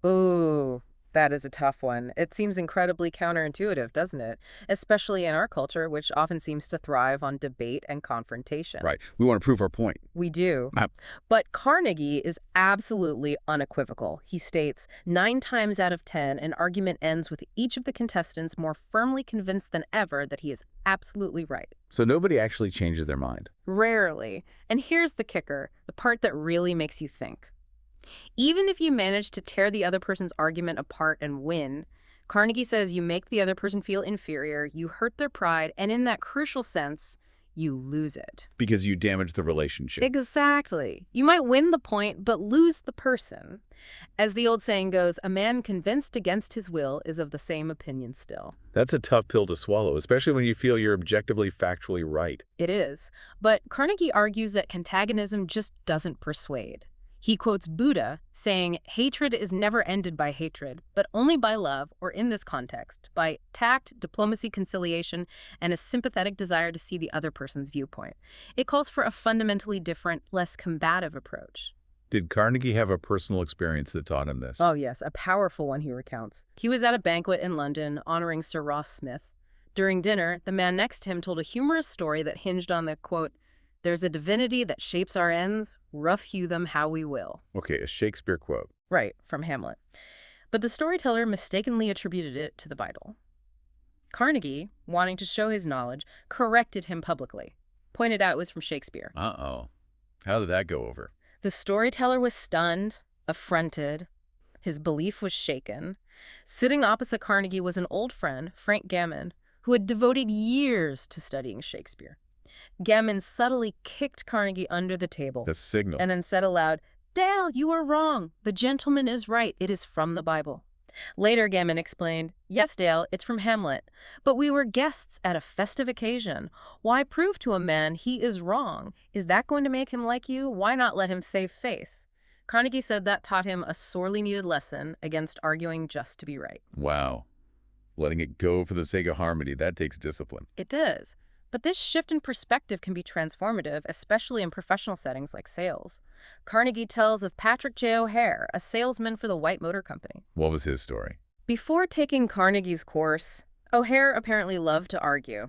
Ooh, that is a tough one. It seems incredibly counterintuitive, doesn't it? Especially in our culture, which often seems to thrive on debate and confrontation. Right. We want to prove our point. We do. But Carnegie is absolutely unequivocal. He states, 9 times out of 10, an argument ends with each of the contestants more firmly convinced than ever that he is absolutely right. So nobody actually changes their mind. Rarely. And here's the kicker, the part that really makes you think. Even if you manage to tear the other person's argument apart and win, Carnegie says you make the other person feel inferior, you hurt their pride, and in that crucial sense, you lose it. Because you damage the relationship. Exactly. You might win the point, but lose the person. As the old saying goes, a man convinced against his will is of the same opinion still. That's a tough pill to swallow, especially when you feel you're objectively, factually right. It is. But Carnegie argues that antagonism just doesn't persuade. He quotes Buddha, saying, "Hatred is never ended by hatred, but only by love, or in this context, by tact, diplomacy, conciliation, and a sympathetic desire to see the other person's viewpoint." It calls for a fundamentally different, less combative approach. Did Carnegie have a personal experience that taught him this? Oh, yes, a powerful one, he recounts. He was at a banquet in London honoring Sir Ross Smith. During dinner, the man next to him told a humorous story that hinged on the, quote, "There's a divinity that shapes our ends, rough hew them how we will." Okay, a Shakespeare quote. Right, from Hamlet. But the storyteller mistakenly attributed it to the Bible. Carnegie, wanting to show his knowledge, corrected him publicly, pointed out it was from Shakespeare. Uh-oh. How did that go over? The storyteller was stunned, affronted. His belief was shaken. Sitting opposite Carnegie was an old friend, Frank Gammon, who had devoted years to studying Shakespeare. Gammon subtly kicked Carnegie under the table The signal. and then said aloud, "Dale, you are wrong. The gentleman is right. It is from the Bible." Later, Gammon explained, "Yes, Dale, it's from Hamlet. But we were guests at a festive occasion. Why prove to a man he is wrong? Is that going to make him like you? Why not let him save face?" Carnegie said that taught him a sorely needed lesson against arguing just to be right. Wow. Letting it go for the sake of harmony, that takes discipline. It does. But this shift in perspective can be transformative, especially in professional settings like sales. Carnegie tells of Patrick J. O'Hare, a salesman for the White Motor Company. What was his story? Before taking Carnegie's course, O'Hare apparently loved to argue.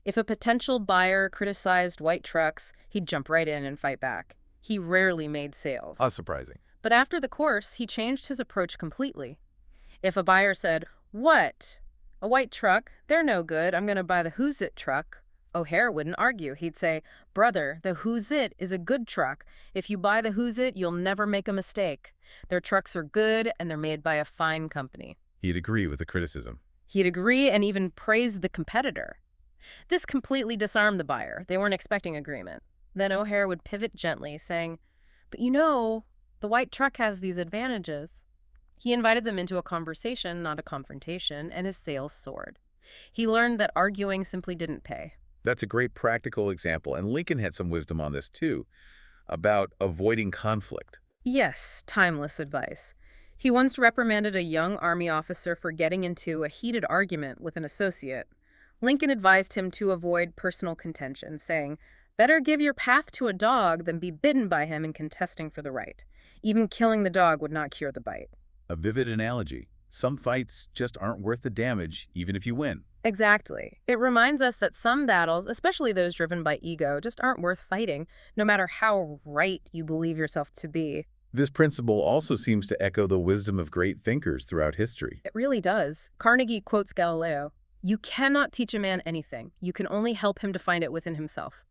If a potential buyer criticized white trucks, he'd jump right in and fight back. He rarely made sales. Surprising. But after the course, he changed his approach completely. If a buyer said, "What? A white truck? They're no good. I'm going to buy the Who's It truck," O'Hare wouldn't argue. He'd say, "Brother, the Who's It is a good truck. If you buy the Who's It, you'll never make a mistake. Their trucks are good, and they're made by a fine company." He'd agree with the criticism. He'd agree and even praise the competitor. This completely disarmed the buyer. They weren't expecting agreement. Then O'Hare would pivot gently, saying, "But you know, the white truck has these advantages." He invited them into a conversation, not a confrontation, and his sales soared. He learned that arguing simply didn't pay. That's a great practical example, and Lincoln had some wisdom on this too, about avoiding conflict. Yes, timeless advice. He once reprimanded a young Army officer for getting into a heated argument with an associate. Lincoln advised him to avoid personal contention, saying, "Better give your path to a dog than be bitten by him in contesting for the right. Even killing the dog would not cure the bite." A vivid analogy. Some fights just aren't worth the damage, even if you win. Exactly. It reminds us that some battles, especially those driven by ego, just aren't worth fighting, no matter how right you believe yourself to be. This principle also seems to echo the wisdom of great thinkers throughout history. It really does. Carnegie quotes Galileo, "You cannot teach a man anything. You can only help him to find it within himself.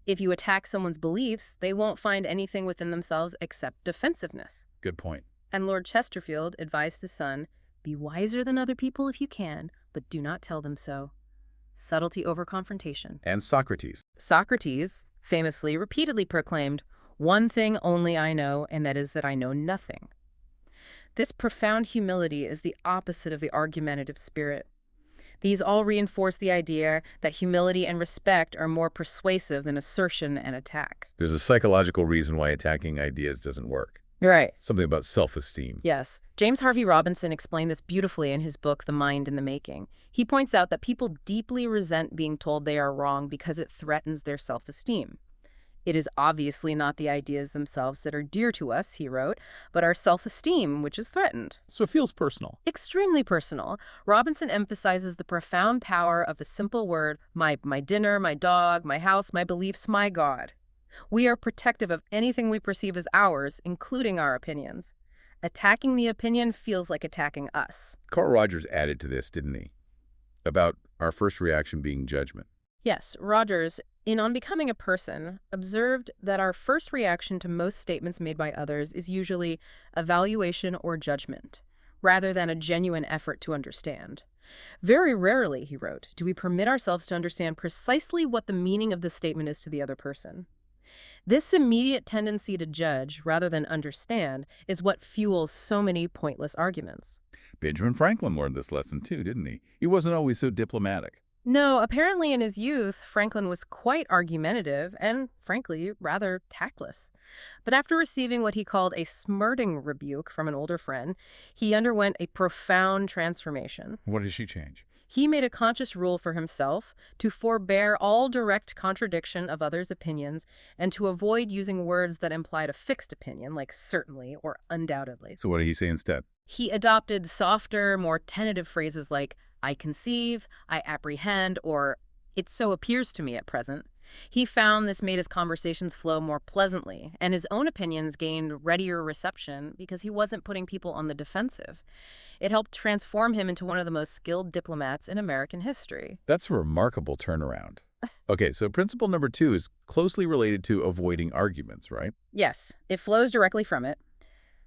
If you attack someone's beliefs, they won't find anything within themselves except defensiveness." Good point. And Lord Chesterfield advised his son, "Be wiser than other people if you can, but do not tell them so." Subtlety over confrontation. And Socrates. Socrates famously repeatedly proclaimed, "One thing only I know, and that is that I know nothing." This profound humility is the opposite of the argumentative spirit. These all reinforce the idea that humility and respect are more persuasive than assertion and attack. There's a psychological reason why attacking ideas doesn't work. Right. Something about self-esteem. Yes. James Harvey Robinson explained this beautifully in his book, The Mind in the Making. He points out that people deeply resent being told they are wrong because it threatens their self-esteem. It is obviously not the ideas themselves that are dear to us, he wrote, but our self-esteem, which is threatened. So it feels personal. Extremely personal. Robinson emphasizes the profound power of the simple word, my dinner, my dog, my house, my beliefs, my God. We are protective of anything we perceive as ours, including our opinions. Attacking the opinion feels like attacking us. Carl Rogers added to this, didn't he? About our first reaction being judgment. Yes, Rogers, in On Becoming a Person, observed that our first reaction to most statements made by others is usually evaluation or judgment, rather than a genuine effort to understand. Very rarely, he wrote, do we permit ourselves to understand precisely what the meaning of the statement is to the other person. This immediate tendency to judge rather than understand is what fuels so many pointless arguments. Benjamin Franklin learned this lesson too, didn't he? He wasn't always so diplomatic. No, apparently in his youth, Franklin was quite argumentative and, frankly, rather tactless. But after receiving what he called a smirting rebuke from an older friend, he underwent a profound transformation. What did she change? He made a conscious rule for himself to forbear all direct contradiction of others' opinions and to avoid using words that implied a fixed opinion, like certainly or undoubtedly. So what did he say instead? He adopted softer, more tentative phrases like, I conceive, I apprehend, or it so appears to me at present. He found this made his conversations flow more pleasantly, and his own opinions gained readier reception because he wasn't putting people on the defensive. It helped transform him into one of the most skilled diplomats in American history. That's a remarkable turnaround. Okay, so principle number 2 is closely related to avoiding arguments, right? Yes, it flows directly from it.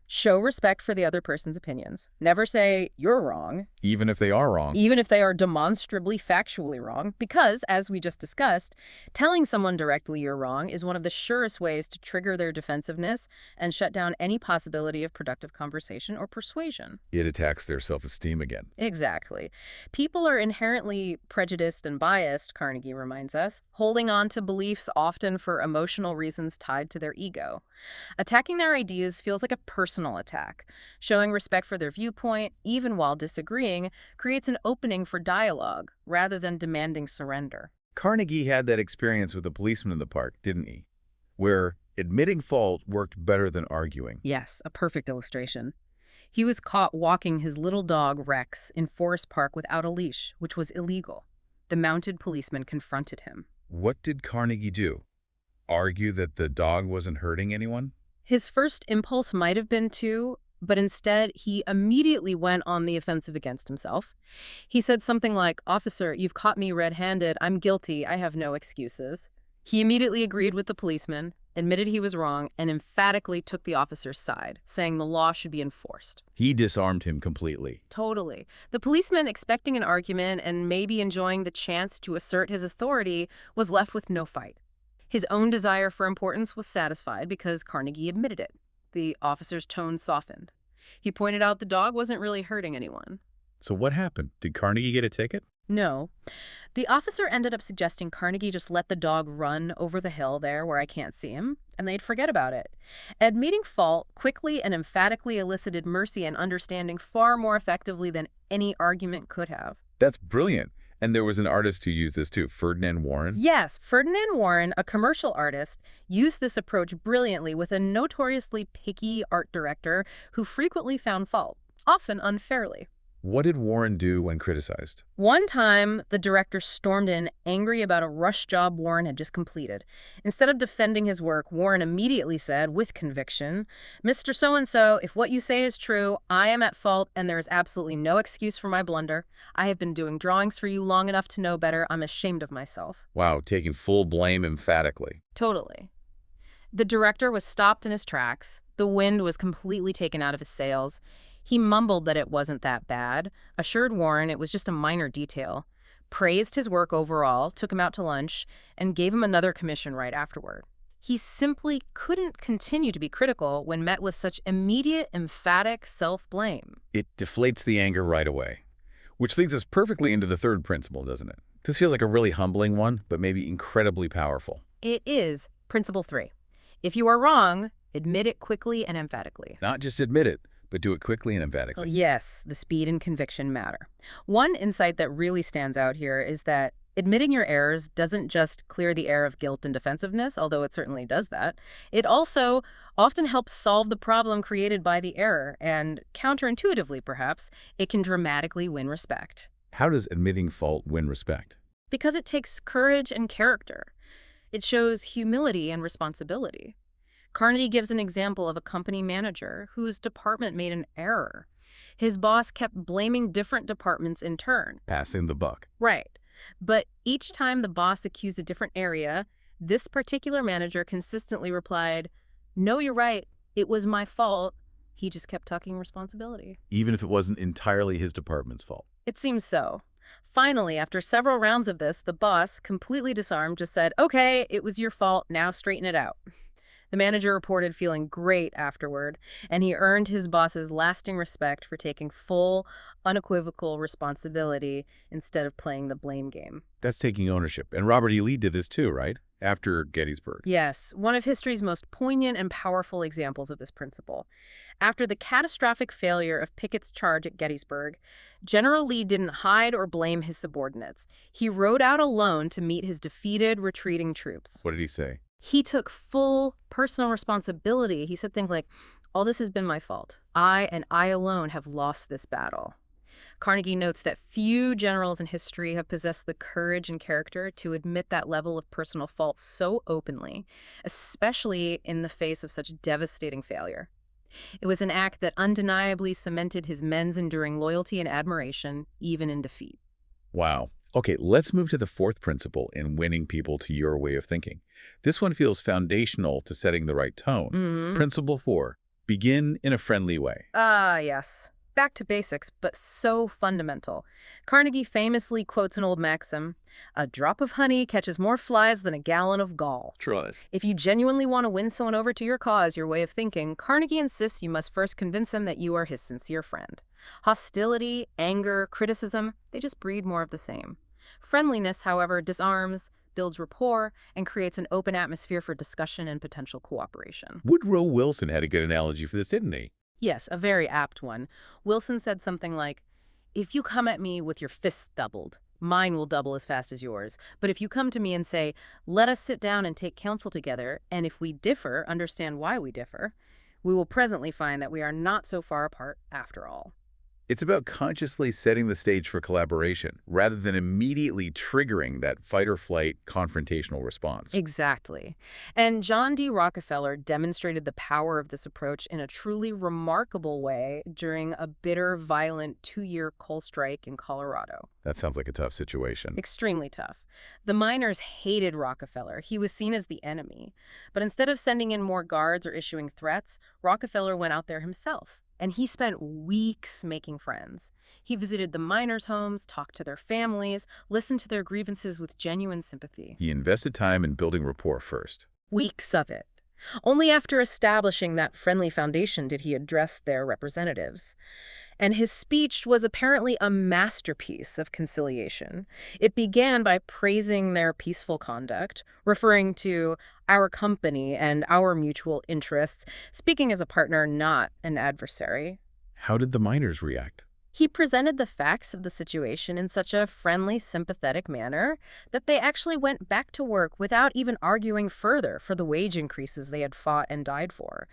Show respect for the other person's opinions. Never say, you're wrong, Even if they are wrong. even if they are demonstrably factually wrong, because, as we just discussed, telling someone directly you're wrong is one of the surest ways to trigger their defensiveness and shut down any possibility of productive conversation or persuasion. It attacks their self-esteem again. Exactly. People are inherently prejudiced and biased, Carnegie reminds us, holding on to beliefs often for emotional reasons tied to their ego. Attacking their ideas feels like a personal attack. Showing respect for their viewpoint, even while disagreeing, creates an opening for dialogue rather than demanding surrender. Carnegie had that experience with a policeman in the park, didn't he? Where admitting fault worked better than arguing. Yes, a perfect illustration. He was caught walking his little dog, Rex, in Forest Park without a leash, which was illegal. The mounted policeman confronted him. What did Carnegie do? Argue that the dog wasn't hurting anyone? His first impulse might have been to, but instead he immediately went on the offensive against himself. He said something like, "Officer, you've caught me red-handed. I'm guilty. I have no excuses." He immediately agreed with the policeman, admitted he was wrong, and emphatically took the officer's side, saying the law should be enforced. He disarmed him completely. Totally. The policeman, expecting an argument and maybe enjoying the chance to assert his authority, was left with no fight. His own desire for importance was satisfied because Carnegie admitted it. The officer's tone softened. He pointed out the dog wasn't really hurting anyone. So what happened? Did Carnegie get a ticket? No. The officer ended up suggesting Carnegie just let the dog run over the hill there where I can't see him, and they'd forget about it. Admitting fault quickly and emphatically elicited mercy and understanding far more effectively than any argument could have. That's brilliant. And there was an artist who used this too, Ferdinand Warren. Yes, Ferdinand Warren, a commercial artist, used this approach brilliantly with a notoriously picky art director who frequently found fault, often unfairly. What did Warren do when criticized? One time, the director stormed in, angry about a rush job Warren had just completed. Instead of defending his work, Warren immediately said, with conviction, "Mr. So-and-so, if what you say is true, I am at fault and there is absolutely no excuse for my blunder. I have been doing drawings for you long enough to know better. I'm ashamed of myself." Wow, taking full blame emphatically. Totally. The director was stopped in his tracks. The wind was completely taken out of his sails. He mumbled that it wasn't that bad, assured Warren it was just a minor detail, praised his work overall, took him out to lunch, and gave him another commission right afterward. He simply couldn't continue to be critical when met with such immediate, emphatic self-blame. It deflates the anger right away. Which leads us perfectly into the third principle, doesn't it? This feels like a really humbling one, but maybe incredibly powerful. It is Principle 3. If you are wrong, admit it quickly and emphatically. Not just admit it, but do it quickly and emphatically. Yes, the speed and conviction matter. One insight that really stands out here is that admitting your errors doesn't just clear the air of guilt and defensiveness, although it certainly does that. It also often helps solve the problem created by the error, and counterintuitively, perhaps, it can dramatically win respect. How does admitting fault win respect? Because it takes courage and character. It shows humility and responsibility. Carnegie gives an example of a company manager whose department made an error. His boss kept blaming different departments in turn. Passing the buck. Right. But each time the boss accused a different area, this particular manager consistently replied, "No, you're right. It was my fault." He just kept tucking responsibility. Even if it wasn't entirely his department's fault. It seems so. Finally, after several rounds of this, the boss, completely disarmed, just said, "Okay, it was your fault. Now straighten it out." The manager reported feeling great afterward, and he earned his boss's lasting respect for taking full, unequivocal responsibility instead of playing the blame game. That's taking ownership. And Robert E. Lee did this too, right? After Gettysburg. Yes, one of history's most poignant and powerful examples of this principle. After the catastrophic failure of Pickett's charge at Gettysburg, General Lee didn't hide or blame his subordinates. He rode out alone to meet his defeated, retreating troops. What did he say? He took full personal responsibility. He said things like, "All this has been my fault. I and I alone have lost this battle." Carnegie notes that few generals in history have possessed the courage and character to admit that level of personal fault so openly, especially in the face of such devastating failure. It was an act that undeniably cemented his men's enduring loyalty and admiration, even in defeat. Wow. Okay, let's move to the fourth principle in winning people to your way of thinking. This one feels foundational to setting the right tone. Principle 4, begin in a friendly way. Yes. Back to basics, but so fundamental. Carnegie famously quotes an old maxim, "A drop of honey catches more flies than a gallon of gall." True. If you genuinely want to win someone over to your cause, your way of thinking, Carnegie insists you must first convince him that you are his sincere friend. Hostility, anger, criticism, they just breed more of the same. Friendliness, however, disarms, builds rapport, and creates an open atmosphere for discussion and potential cooperation. Woodrow Wilson had a good analogy for this, didn't he? Yes, a very apt one. Wilson said something like, "If you come at me with your fists doubled, mine will double as fast as yours. But if you come to me and say, 'Let us sit down and take counsel together, and if we differ, understand why we differ,' we will presently find that we are not so far apart after all." It's about consciously setting the stage for collaboration rather than immediately triggering that fight-or-flight confrontational response. Exactly. And John D. Rockefeller demonstrated the power of this approach in a truly remarkable way during a bitter, violent 2-year coal strike in Colorado. That sounds like a tough situation. Extremely tough. The miners hated Rockefeller. He was seen as the enemy. But instead of sending in more guards or issuing threats, Rockefeller went out there himself. And he spent weeks making friends. He visited the miners' homes, talked to their families, listened to their grievances with genuine sympathy. He invested time in building rapport first. Weeks of it. Only after establishing that friendly foundation did he address their representatives. And his speech was apparently a masterpiece of conciliation. It began by praising their peaceful conduct, referring to our company and our mutual interests, speaking as a partner, not an adversary. How did the miners react? He presented the facts of the situation in such a friendly, sympathetic manner that they actually went back to work without even arguing further for the wage increases they had fought and died for.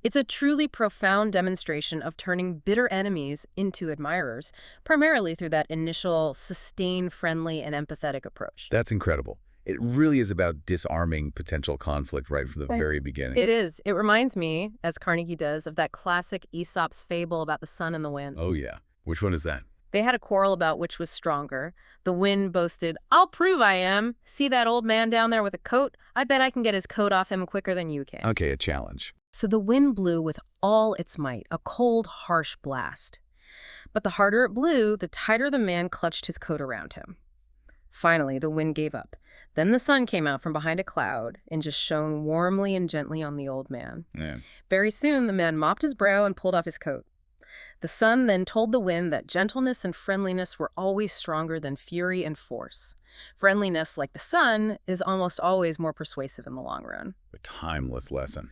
It's a truly profound demonstration of turning bitter enemies into admirers, primarily through that initial, sustained, friendly, and empathetic approach. That's incredible. It really is about disarming potential conflict right from the very beginning. It is. It reminds me, as Carnegie does, of that classic Aesop's fable about the sun and the wind. Oh, yeah. Which one is that? They had a quarrel about which was stronger. The wind boasted, "I'll prove I am. See that old man down there with a coat? I bet I can get his coat off him quicker than you can." Okay, a challenge. So the wind blew with all its might, a cold, harsh blast. But the harder it blew, the tighter the man clutched his coat around him. Finally, the wind gave up. Then the sun came out from behind a cloud and just shone warmly and gently on the old man. Yeah. Very soon, the man mopped his brow and pulled off his coat. The sun then told the wind that gentleness and friendliness were always stronger than fury and force. Friendliness, like the sun, is almost always more persuasive in the long run. A timeless lesson.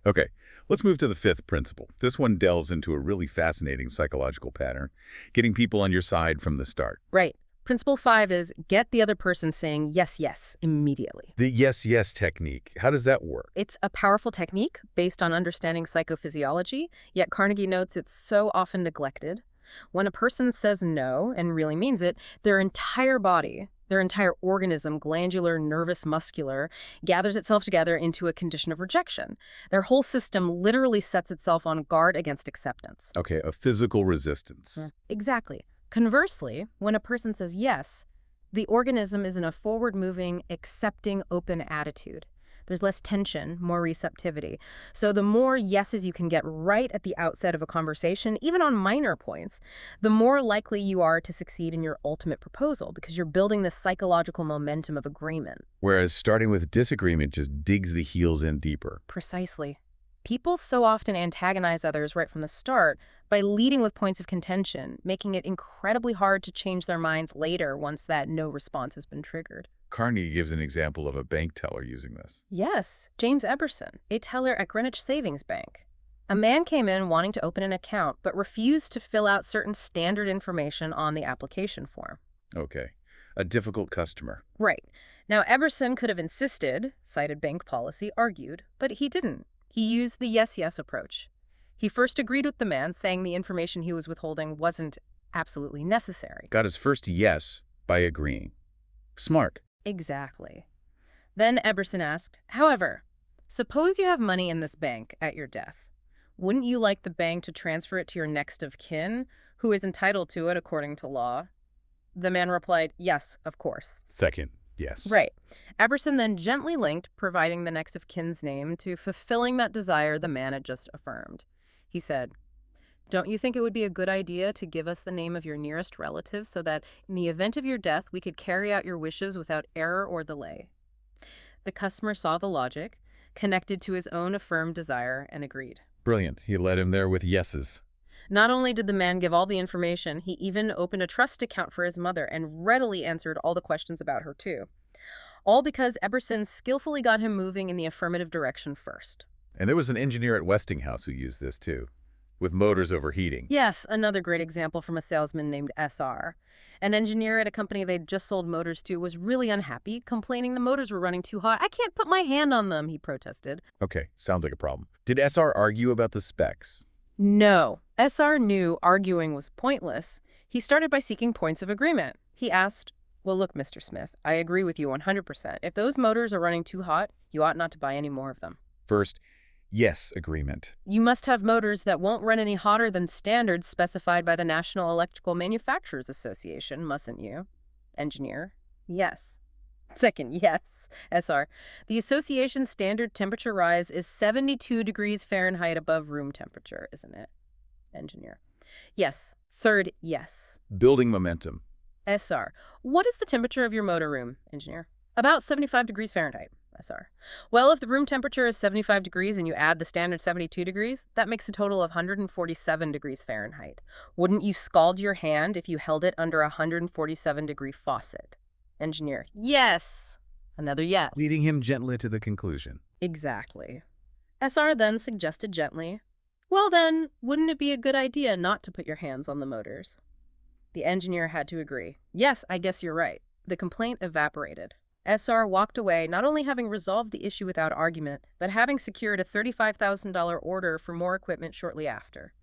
Okay, let's move to the fifth principle. This one delves into a really fascinating psychological pattern, getting people on your side from the start. Right. Principle 5 is get the other person saying yes, yes immediately. The yes, yes technique. How does that work? It's a powerful technique based on understanding psychophysiology, yet Carnegie notes it's so often neglected. When a person says no and really means it, their entire body, their entire organism, glandular, nervous, muscular, gathers itself together into a condition of rejection. Their whole system literally sets itself on guard against acceptance. Okay, a physical resistance. Exactly. Conversely, when a person says yes, the organism is in a forward-moving, accepting, open attitude. There's less tension, more receptivity. So the more yeses you can get right at the outset of a conversation, even on minor points, the more likely you are to succeed in your ultimate proposal because you're building this psychological momentum of agreement. Whereas starting with disagreement just digs the heels in deeper. Precisely. People so often antagonize others right from the start by leading with points of contention, making it incredibly hard to change their minds later once that no response has been triggered. Carnegie gives an example of a bank teller using this. Yes, James Eberson, a teller at Greenwich Savings Bank. A man came in wanting to open an account but refused to fill out certain standard information on the application form. Okay. A difficult customer. Right. Now, Eberson could have insisted, cited bank policy, argued, but he didn't. He used the yes-yes approach. He first agreed with the man, saying the information he was withholding wasn't absolutely necessary. Got his first yes by agreeing. Smart. Exactly. Then Eberson asked, however, suppose you have money in this bank at your death. Wouldn't you like the bank to transfer it to your next of kin, who is entitled to it according to law? The man replied, yes, of course. Second, yes. Right. Eberson then gently linked providing the next of kin's name to fulfilling that desire the man had just affirmed. He said, don't you think it would be a good idea to give us the name of your nearest relative so that in the event of your death, we could carry out your wishes without error or delay? The customer saw the logic, connected to his own affirmed desire, and agreed. Brilliant. He led him there with yeses. Not only did the man give all the information, he even opened a trust account for his mother and readily answered all the questions about her, too. All because Eberson skillfully got him moving in the affirmative direction first. And there was an engineer at Westinghouse who used this, too, with motors overheating. Yes, another great example from a salesman named SR. An engineer at a company they'd just sold motors to was really unhappy, complaining the motors were running too hot. I can't put my hand on them, he protested. Okay, sounds like a problem. Did SR argue about the specs? No. SR knew arguing was pointless. He started by seeking points of agreement. He asked, well, look, Mr. Smith, I agree with you 100%. If those motors are running too hot, you ought not to buy any more of them. First, yes agreement. You must have motors that won't run any hotter than standards specified by the National Electrical Manufacturers Association, mustn't you? Engineer. Yes. Second, yes. SR. The association's standard temperature rise is 72 degrees Fahrenheit above room temperature, isn't it? Engineer. Yes. Third, yes. Building momentum. SR. What is the temperature of your motor room, engineer? About 75 degrees Fahrenheit. SR. Well, if the room temperature is 75 degrees and you add the standard 72 degrees, that makes a total of 147 degrees Fahrenheit. Wouldn't you scald your hand if you held it under a 147-degree faucet? Engineer. Yes. Another yes. Leading him gently to the conclusion. Exactly. SR then suggested gently, well then, wouldn't it be a good idea not to put your hands on the motors? The engineer had to agree. Yes, I guess you're right. The complaint evaporated. SR walked away, not only having resolved the issue without argument, but having secured a $35,000 order for more equipment shortly after.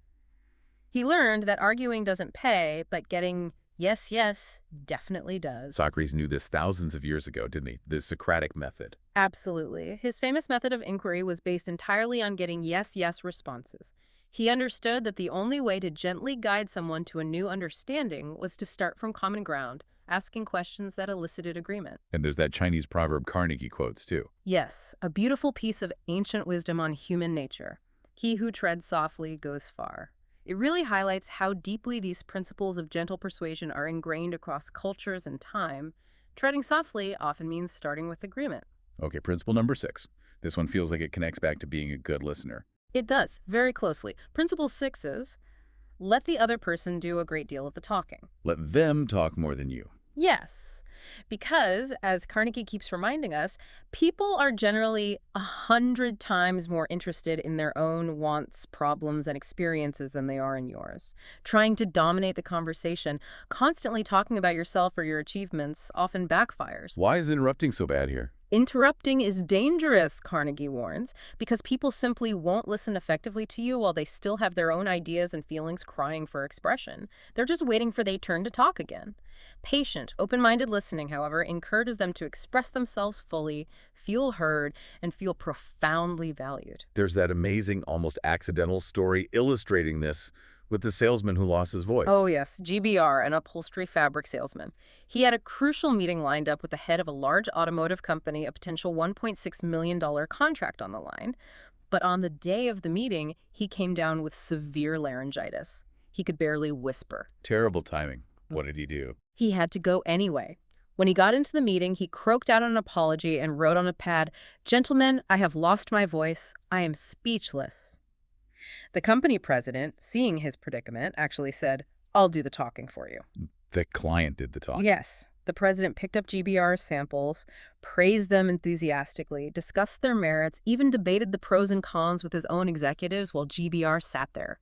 He learned that arguing doesn't pay, but getting yes, yes definitely does. Socrates knew this thousands of years ago, didn't he? The Socratic method. Absolutely. His famous method of inquiry was based entirely on getting yes, yes responses. He understood that the only way to gently guide someone to a new understanding was to start from common ground, asking questions that elicited agreement. And there's that Chinese proverb Carnegie quotes, too. Yes, a beautiful piece of ancient wisdom on human nature. He who treads softly goes far. It really highlights how deeply these principles of gentle persuasion are ingrained across cultures and time. Treading softly often means starting with agreement. Okay, principle number 6. This one feels like it connects back to being a good listener. It does, very closely. Principle 6 is, let the other person do a great deal of the talking. Let them talk more than you. Yes, because, as Carnegie keeps reminding us, people are generally 100 times more interested in their own wants, problems, and experiences than they are in yours. Trying to dominate the conversation, constantly talking about yourself or your achievements, often backfires. Why is interrupting so bad here? Interrupting is dangerous, Carnegie warns, because people simply won't listen effectively to you while they still have their own ideas and feelings crying for expression. They're just waiting for their turn to talk again. Patient, open-minded listening, however, encourages them to express themselves fully, feel heard, and feel profoundly valued. There's that amazing, almost accidental story illustrating this with the salesman who lost his voice. Oh yes, GBR, an upholstery fabric salesman. He had a crucial meeting lined up with the head of a large automotive company, a potential $1.6 million contract on the line. But on the day of the meeting, he came down with severe laryngitis. He could barely whisper. Terrible timing. What did he do? He had to go anyway. When he got into the meeting, he croaked out an apology and wrote on a pad, "Gentlemen, I have lost my voice. I am speechless." The company president, seeing his predicament, actually said, "I'll do the talking for you." The client did the talking. Yes. The president picked up GBR's samples, praised them enthusiastically, discussed their merits, even debated the pros and cons with his own executives while GBR sat there.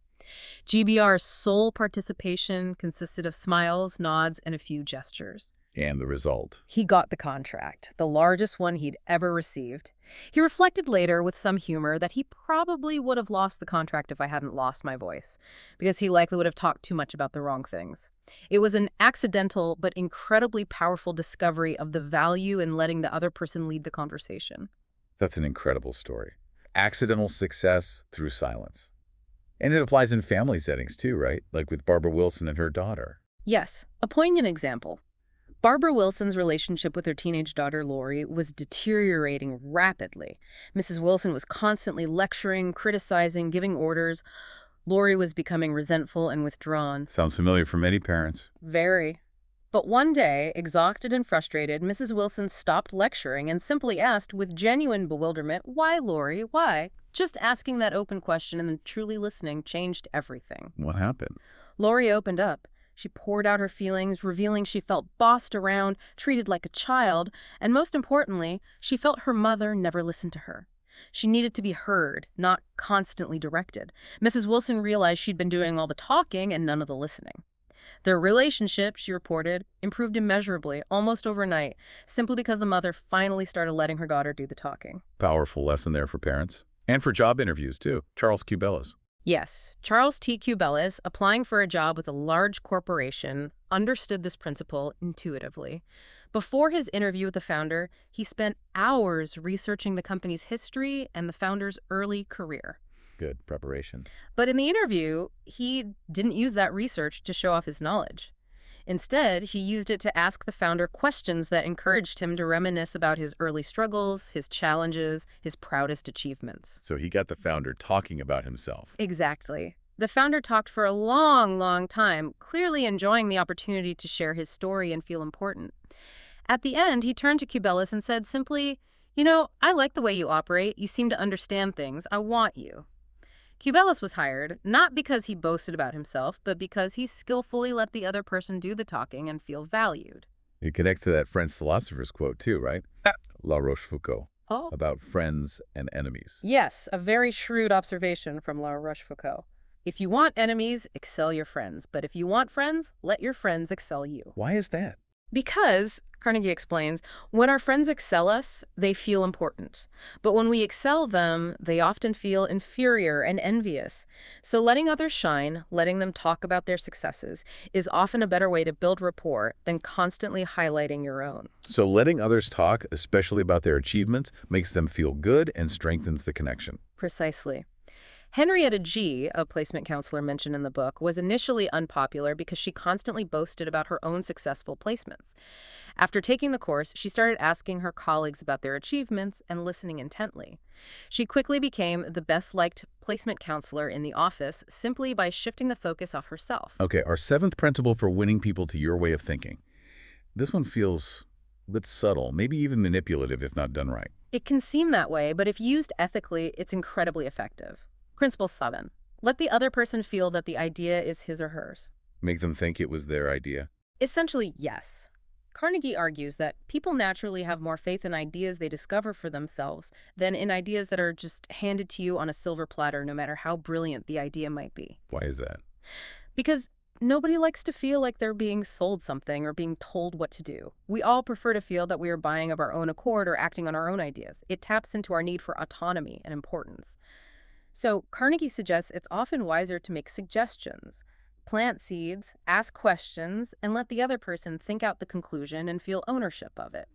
GBR's sole participation consisted of smiles, nods, and a few gestures. And the result. He got the contract, the largest one he'd ever received. He reflected later with some humor that he probably would have lost the contract if I hadn't lost my voice, because he likely would have talked too much about the wrong things. It was an accidental but incredibly powerful discovery of the value in letting the other person lead the conversation. That's an incredible story. Accidental success through silence. And it applies in family settings too, right? Like with Barbara Wilson and her daughter. Yes, a poignant example. Barbara Wilson's relationship with her teenage daughter, Lori, was deteriorating rapidly. Mrs. Wilson was constantly lecturing, criticizing, giving orders. Lori was becoming resentful and withdrawn. Sounds familiar for many parents. Very. But one day, exhausted and frustrated, Mrs. Wilson stopped lecturing and simply asked with genuine bewilderment, "Why, Lori, why?" Just asking that open question and then truly listening changed everything. What happened? Lori opened up. She poured out her feelings, revealing she felt bossed around, treated like a child, and most importantly, she felt her mother never listened to her. She needed to be heard, not constantly directed. Mrs. Wilson realized she'd been doing all the talking and none of the listening. Their relationship, she reported, improved immeasurably, almost overnight, simply because the mother finally started letting her daughter do the talking. Powerful lesson there for parents. And for job interviews too. Charles Cubelis. Yes, Charles T. Cubelis, applying for a job with a large corporation, understood this principle intuitively. Before his interview with the founder, he spent hours researching the company's history and the founder's early career. Good preparation. But in the interview, he didn't use that research to show off his knowledge. Instead, he used it to ask the founder questions that encouraged him to reminisce about his early struggles, his challenges, his proudest achievements. So he got the founder talking about himself. Exactly. The founder talked for a long, long time, clearly enjoying the opportunity to share his story and feel important. At the end, he turned to Cubelis and said simply, "I like the way you operate. You seem to understand things. I want you." Cubelis was hired not because he boasted about himself, but because he skillfully let the other person do the talking and feel valued. It connects to that French philosopher's quote too, right? La Rochefoucauld. Oh. About friends and enemies. Yes, a very shrewd observation from La Rochefoucauld. If you want enemies, excel your friends. But if you want friends, let your friends excel you. Why is that? Because, Carnegie explains, when our friends excel us, they feel important. But when we excel them, they often feel inferior and envious. So letting others shine, letting them talk about their successes, is often a better way to build rapport than constantly highlighting your own. So letting others talk, especially about their achievements, makes them feel good and strengthens the connection. Precisely. Henrietta G., a placement counselor mentioned in the book, was initially unpopular because she constantly boasted about her own successful placements. After taking the course, she started asking her colleagues about their achievements and listening intently. She quickly became the best-liked placement counselor in the office simply by shifting the focus off herself. Okay, our seventh principle for winning people to your way of thinking. This one feels a bit subtle, maybe even manipulative if not done right. It can seem that way, but if used ethically, it's incredibly effective. Principle 7. Let the other person feel that the idea is his or hers. Make them think it was their idea. Essentially, yes. Carnegie argues that people naturally have more faith in ideas they discover for themselves than in ideas that are just handed to you on a silver platter, no matter how brilliant the idea might be. Why is that? Because nobody likes to feel like they're being sold something or being told what to do. We all prefer to feel that we are buying of our own accord or acting on our own ideas. It taps into our need for autonomy and importance. So Carnegie suggests it's often wiser to make suggestions, plant seeds, ask questions, and let the other person think out the conclusion and feel ownership of it.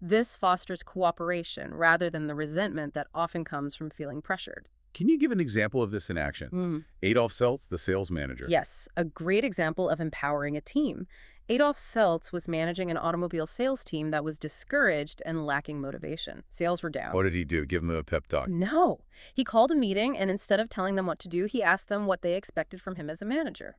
This fosters cooperation rather than the resentment that often comes from feeling pressured. Can you give an example of this in action? Adolf Seltz, the sales manager. Yes, a great example of empowering a team. Adolf Seltz was managing an automobile sales team that was discouraged and lacking motivation. Sales were down. What did he do? Give them a pep talk? No. He called a meeting, and instead of telling them what to do, he asked them what they expected from him as a manager.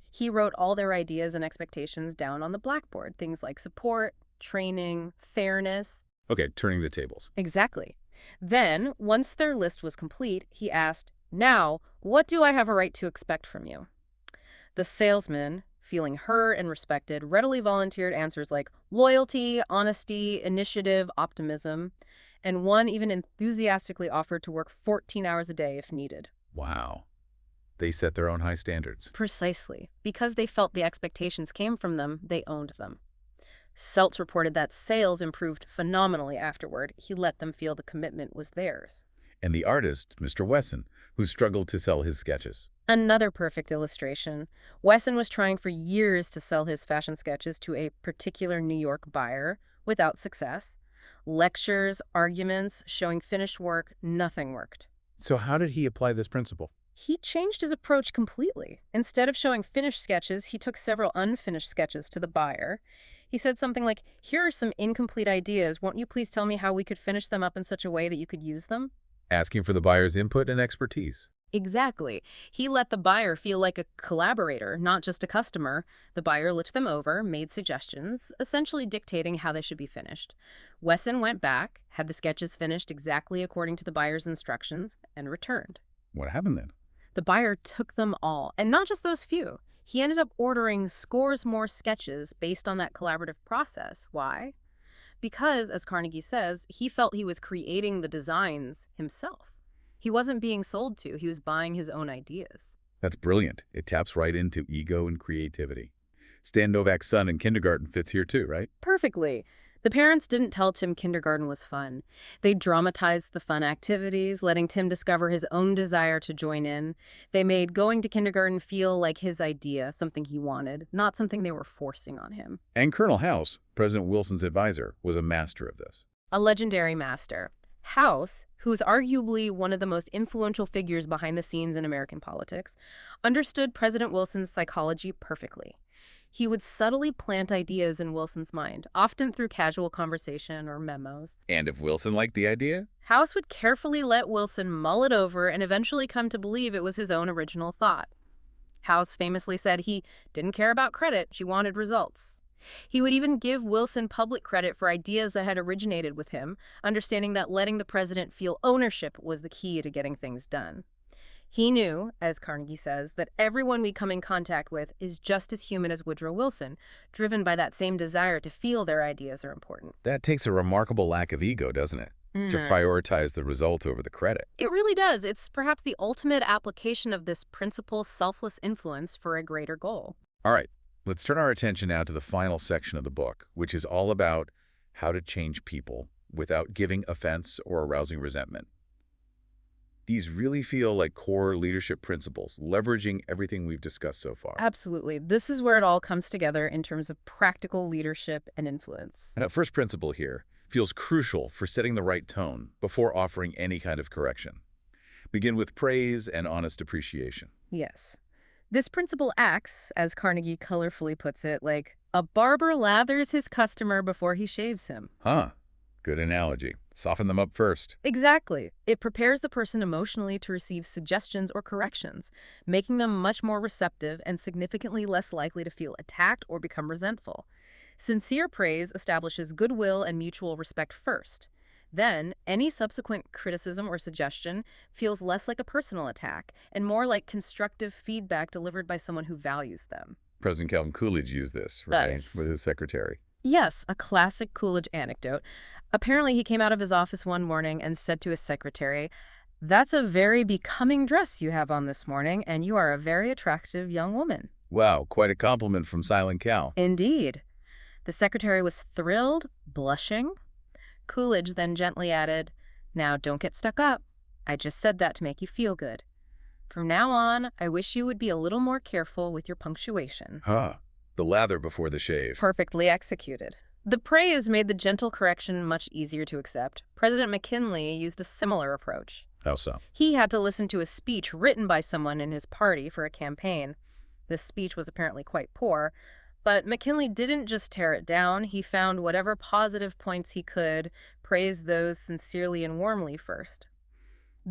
He wrote all their ideas and expectations down on the blackboard, things like support, training, fairness. Okay, turning the tables. Exactly. Then, once their list was complete, he asked, "Now, what do I have a right to expect from you?" The salesman, feeling heard and respected, readily volunteered answers like loyalty, honesty, initiative, optimism, and one even enthusiastically offered to work 14 hours a day if needed. Wow. They set their own high standards. Precisely. Because they felt the expectations came from them, they owned them. Seltz reported that sales improved phenomenally afterward. He let them feel the commitment was theirs. And the artist, Mr. Wesson, who struggled to sell his sketches. Another perfect illustration. Wesson was trying for years to sell his fashion sketches to a particular New York buyer without success. Lectures, arguments, showing finished work, nothing worked. So how did he apply this principle? He changed his approach completely. Instead of showing finished sketches, he took several unfinished sketches to the buyer. He said something like, "Here are some incomplete ideas. Won't you please tell me how we could finish them up in such a way that you could use them?" Asking for the buyer's input and expertise. Exactly. He let the buyer feel like a collaborator, not just a customer. The buyer looked them over, made suggestions, essentially dictating how they should be finished. Wesson went back, had the sketches finished exactly according to the buyer's instructions, and returned. What happened then? The buyer took them all, and not just those few. He ended up ordering scores more sketches based on that collaborative process. Why? Because, as Carnegie says, he felt he was creating the designs himself. He wasn't being sold to, he was buying his own ideas. That's brilliant. It taps right into ego and creativity. Stan Novak's son in kindergarten fits here too, right? Perfectly. The parents didn't tell Tim kindergarten was fun. They dramatized the fun activities, letting Tim discover his own desire to join in. They made going to kindergarten feel like his idea, something he wanted, not something they were forcing on him. And Colonel House, President Wilson's advisor, was a master of this. A legendary master. House, who is arguably one of the most influential figures behind the scenes in American politics, understood President Wilson's psychology perfectly. He would subtly plant ideas in Wilson's mind, often through casual conversation or memos. And if Wilson liked the idea? House would carefully let Wilson mull it over and eventually come to believe it was his own original thought. House famously said he didn't care about credit, she wanted results. He would even give Wilson public credit for ideas that had originated with him, understanding that letting the president feel ownership was the key to getting things done. He knew, as Carnegie says, that everyone we come in contact with is just as human as Woodrow Wilson, driven by that same desire to feel their ideas are important. That takes a remarkable lack of ego, doesn't it? To prioritize the result over the credit. It really does. It's perhaps the ultimate application of this principle, selfless influence for a greater goal. All right, let's turn our attention now to the final section of the book, which is all about how to change people without giving offense or arousing resentment. These really feel like core leadership principles, leveraging everything we've discussed so far. Absolutely. This is where it all comes together in terms of practical leadership and influence. And our first principle here feels crucial for setting the right tone before offering any kind of correction. Begin with praise and honest appreciation. Yes. This principle acts, as Carnegie colorfully puts it, like a barber lathers his customer before he shaves him. Huh. Good analogy. Soften them up first. Exactly. It prepares the person emotionally to receive suggestions or corrections, making them much more receptive and significantly less likely to feel attacked or become resentful. Sincere praise establishes goodwill and mutual respect first. Then, any subsequent criticism or suggestion feels less like a personal attack and more like constructive feedback delivered by someone who values them. President Calvin Coolidge used this, right, Yes. with his secretary. Yes, a classic Coolidge anecdote. Apparently, he came out of his office one morning and said to his secretary, "That's a very becoming dress you have on this morning, and you are a very attractive young woman." Wow, quite a compliment from Silent Cal. Indeed. The secretary was thrilled, blushing. Coolidge then gently added, "Now, don't get stuck up. I just said that to make you feel good. From now on, I wish you would be a little more careful with your punctuation." Huh. The lather before the shave. Perfectly executed. The praise made the gentle correction much easier to accept. President McKinley used a similar approach. How so? He had to listen to a speech written by someone in his party for a campaign. This speech was apparently quite poor, but McKinley didn't just tear it down. He found whatever positive points he could, praised those sincerely and warmly first.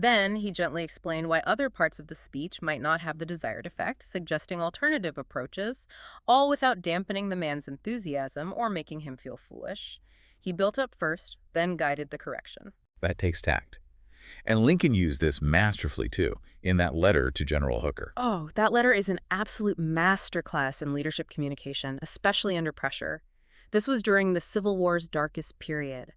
Then he gently explained why other parts of the speech might not have the desired effect, suggesting alternative approaches, all without dampening the man's enthusiasm or making him feel foolish. He built up first, then guided the correction. That takes tact. And Lincoln used this masterfully, too, in that letter to General Hooker. Oh, that letter is an absolute masterclass in leadership communication, especially under pressure. This was during the Civil War's darkest period.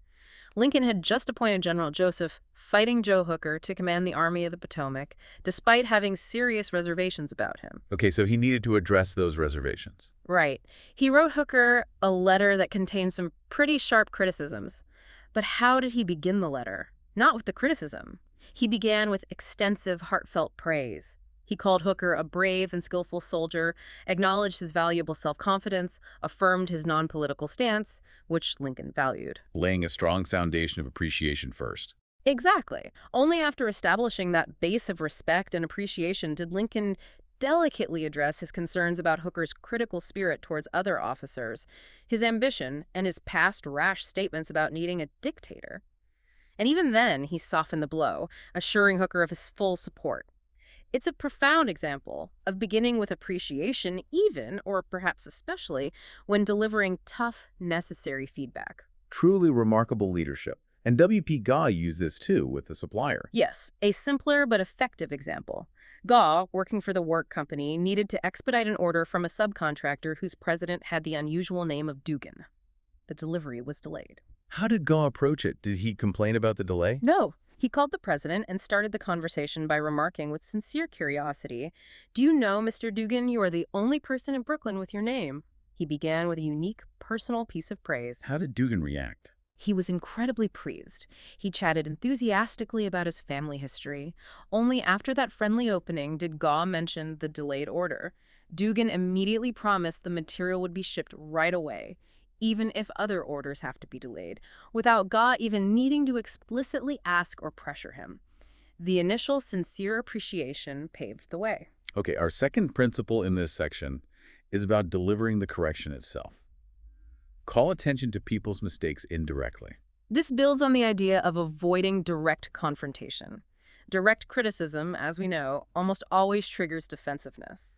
Lincoln had just appointed General Joseph, Fighting Joe Hooker, to command the Army of the Potomac, despite having serious reservations about him. Okay, so he needed to address those reservations. Right. He wrote Hooker a letter that contained some pretty sharp criticisms. But how did he begin the letter? Not with the criticism. He began with extensive, heartfelt praise. He called Hooker a brave and skillful soldier, acknowledged his valuable self-confidence, affirmed his non-political stance, which Lincoln valued. Laying a strong foundation of appreciation first. Exactly. Only after establishing that base of respect and appreciation did Lincoln delicately address his concerns about Hooker's critical spirit towards other officers, his ambition, and his past rash statements about needing a dictator. And even then, he softened the blow, assuring Hooker of his full support. It's a profound example of beginning with appreciation even, or perhaps especially, when delivering tough, necessary feedback. Truly remarkable leadership. And W.P. Gaw used this too with the supplier. Yes, a simpler but effective example. Gaw, working for the work company, needed to expedite an order from a subcontractor whose president had the unusual name of Dugan. The delivery was delayed. How did Gaw approach it? Did he complain about the delay? No. He called the president and started the conversation by remarking with sincere curiosity, "Do you know, Mr. Dugan, you are the only person in Brooklyn with your name." He began with a unique, personal piece of praise. How did Dugan react? He was incredibly pleased. He chatted enthusiastically about his family history. Only after that friendly opening did Gaw mention the delayed order. Dugan immediately promised the material would be shipped right away, even if other orders have to be delayed, without Gaw even needing to explicitly ask or pressure him. The initial sincere appreciation paved the way. Okay, our second principle in this section is about delivering the correction itself. Call attention to people's mistakes indirectly. This builds on the idea of avoiding direct confrontation. Direct criticism, as we know, almost always triggers defensiveness.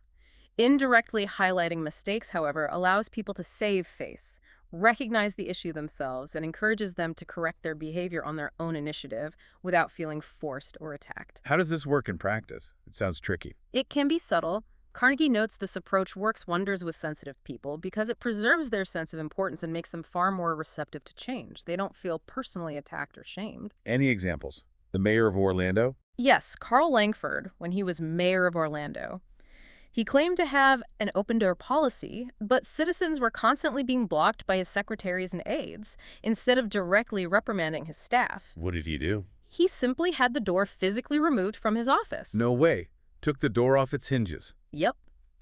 Indirectly highlighting mistakes, however, allows people to save face, recognize the issue themselves, and encourages them to correct their behavior on their own initiative without feeling forced or attacked. How does this work in practice? It sounds tricky. It can be subtle. Carnegie notes this approach works wonders with sensitive people because it preserves their sense of importance and makes them far more receptive to change. They don't feel personally attacked or shamed. Any examples? The mayor of Orlando? Yes, Carl Langford, when he was mayor of Orlando. He claimed to have an open-door policy, but citizens were constantly being blocked by his secretaries and aides, instead of directly reprimanding his staff. What did he do? He simply had the door physically removed from his office. No way. Took the door off its hinges. Yep.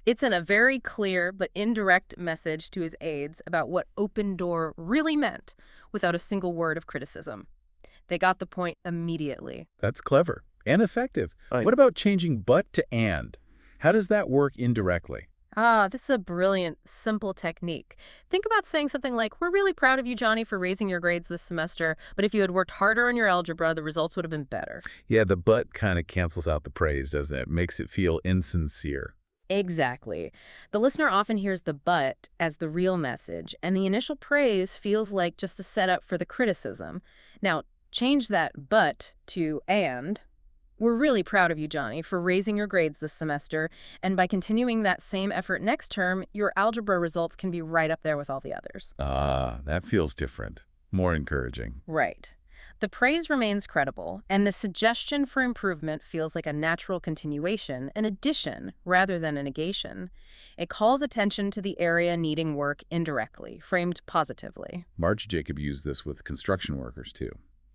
It's in a very clear but indirect message to his aides about what open door really meant, without a single word of criticism. They got the point immediately. That's clever and effective. What about changing but to and? How does that work indirectly? This is a brilliant, simple technique. Think about saying something like, "We're really proud of you, Johnny, for raising your grades this semester, but if you had worked harder on your algebra, the results would have been better." Yeah, the but kind of cancels out the praise, doesn't it? Makes it feel insincere. Exactly. The listener often hears the but as the real message, and the initial praise feels like just a setup for the criticism. Now, change that but to and. "We're really proud of you, Johnny, for raising your grades this semester, and by continuing that same effort next term, your algebra results can be right up there with all the others." That feels different. More encouraging. Right. The praise remains credible, and the suggestion for improvement feels like a natural continuation, an addition rather than a negation. It calls attention to the area needing work indirectly, framed positively. Marge Jacob used this with construction workers, too.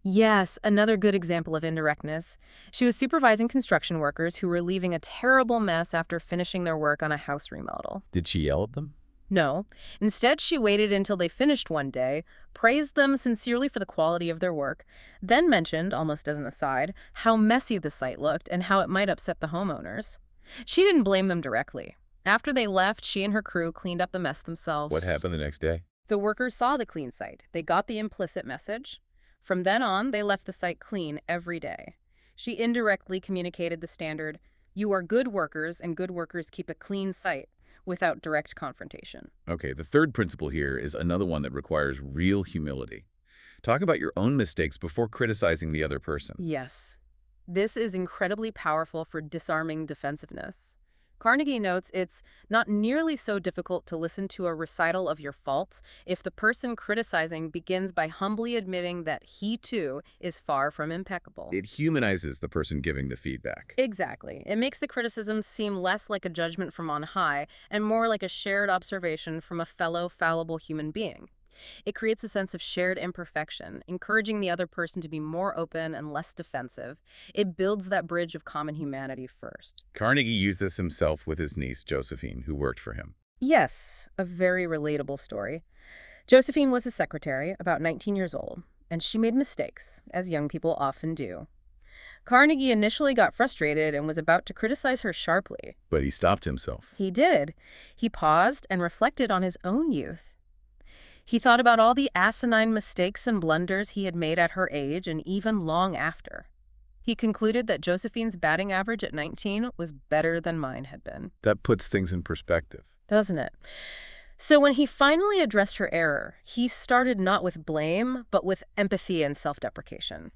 Yes, another good example of indirectness. She was supervising construction workers who were leaving a terrible mess after finishing their work on a house remodel. Did she yell at them? No. Instead, she waited until they finished one day, praised them sincerely for the quality of their work, then mentioned, almost as an aside, how messy the site looked and how it might upset the homeowners. She didn't blame them directly. After they left, she and her crew cleaned up the mess themselves. What happened the next day? The workers saw the clean site. They got the implicit message. From then on, they left the site clean every day. She indirectly communicated the standard, "You are good workers and good workers keep a clean site," without direct confrontation. Okay, the third principle here is another one that requires real humility. Talk about your own mistakes before criticizing the other person. Yes. This is incredibly powerful for disarming defensiveness. Carnegie notes it's not nearly so difficult to listen to a recital of your faults if the person criticizing begins by humbly admitting that he, too, is far from impeccable. It humanizes the person giving the feedback. Exactly. It makes the criticism seem less like a judgment from on high and more like a shared observation from a fellow fallible human being. It creates a sense of shared imperfection, encouraging the other person to be more open and less defensive. It builds that bridge of common humanity first. Carnegie used this himself with his niece, Josephine, who worked for him. Yes, a very relatable story. Josephine was his secretary, about 19 years old, and she made mistakes, as young people often do. Carnegie initially got frustrated and was about to criticize her sharply. But he stopped himself. He did. He paused and reflected on his own youth. He thought about all the asinine mistakes and blunders he had made at her age and even long after. He concluded that Josephine's batting average at 19 was better than mine had been. That puts things in perspective. Doesn't it? So when he finally addressed her error, he started not with blame, but with empathy and self-deprecation.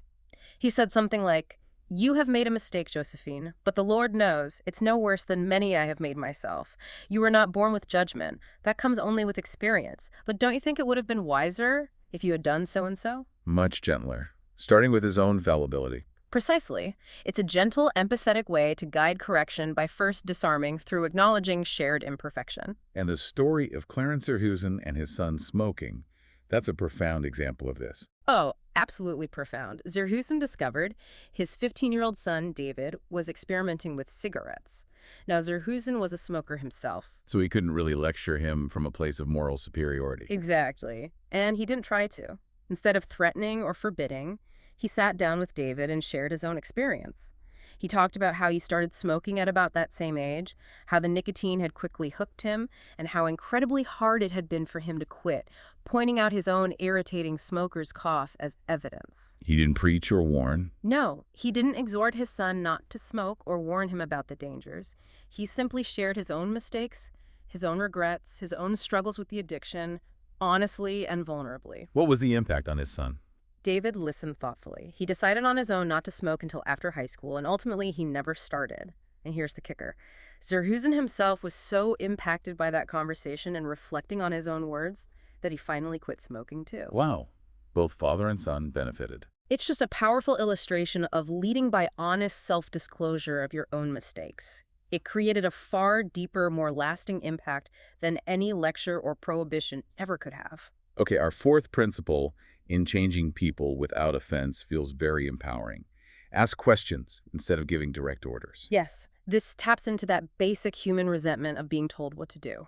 He said something like, "You have made a mistake, Josephine, but the Lord knows it's no worse than many I have made myself. You were not born with judgment. That comes only with experience. But don't you think it would have been wiser if you had done so and so?" Much gentler, starting with his own fallibility. Precisely. It's a gentle, empathetic way to guide correction by first disarming through acknowledging shared imperfection. And the story of Clarence Zerhusen and his son smoking, that's a profound example of this. Oh, absolutely profound. Zerhusen discovered his 15-year-old son, David, was experimenting with cigarettes. Now, Zerhusen was a smoker himself. So he couldn't really lecture him from a place of moral superiority. Exactly. And he didn't try to. Instead of threatening or forbidding, he sat down with David and shared his own experience. He talked about how he started smoking at about that same age, how the nicotine had quickly hooked him, and how incredibly hard it had been for him to quit, pointing out his own irritating smoker's cough as evidence. He didn't preach or warn. No, he didn't exhort his son not to smoke or warn him about the dangers. He simply shared his own mistakes, his own regrets, his own struggles with the addiction, honestly and vulnerably. What was the impact on his son? David listened thoughtfully. He decided on his own not to smoke until after high school, and ultimately he never started. And here's the kicker. Zerhusen himself was so impacted by that conversation and reflecting on his own words that he finally quit smoking too. Wow. Both father and son benefited. It's just a powerful illustration of leading by honest self-disclosure of your own mistakes. It created a far deeper, more lasting impact than any lecture or prohibition ever could have. Okay, our fourth principle in changing people without offense feels very empowering. Ask questions instead of giving direct orders. Yes, this taps into that basic human resentment of being told what to do.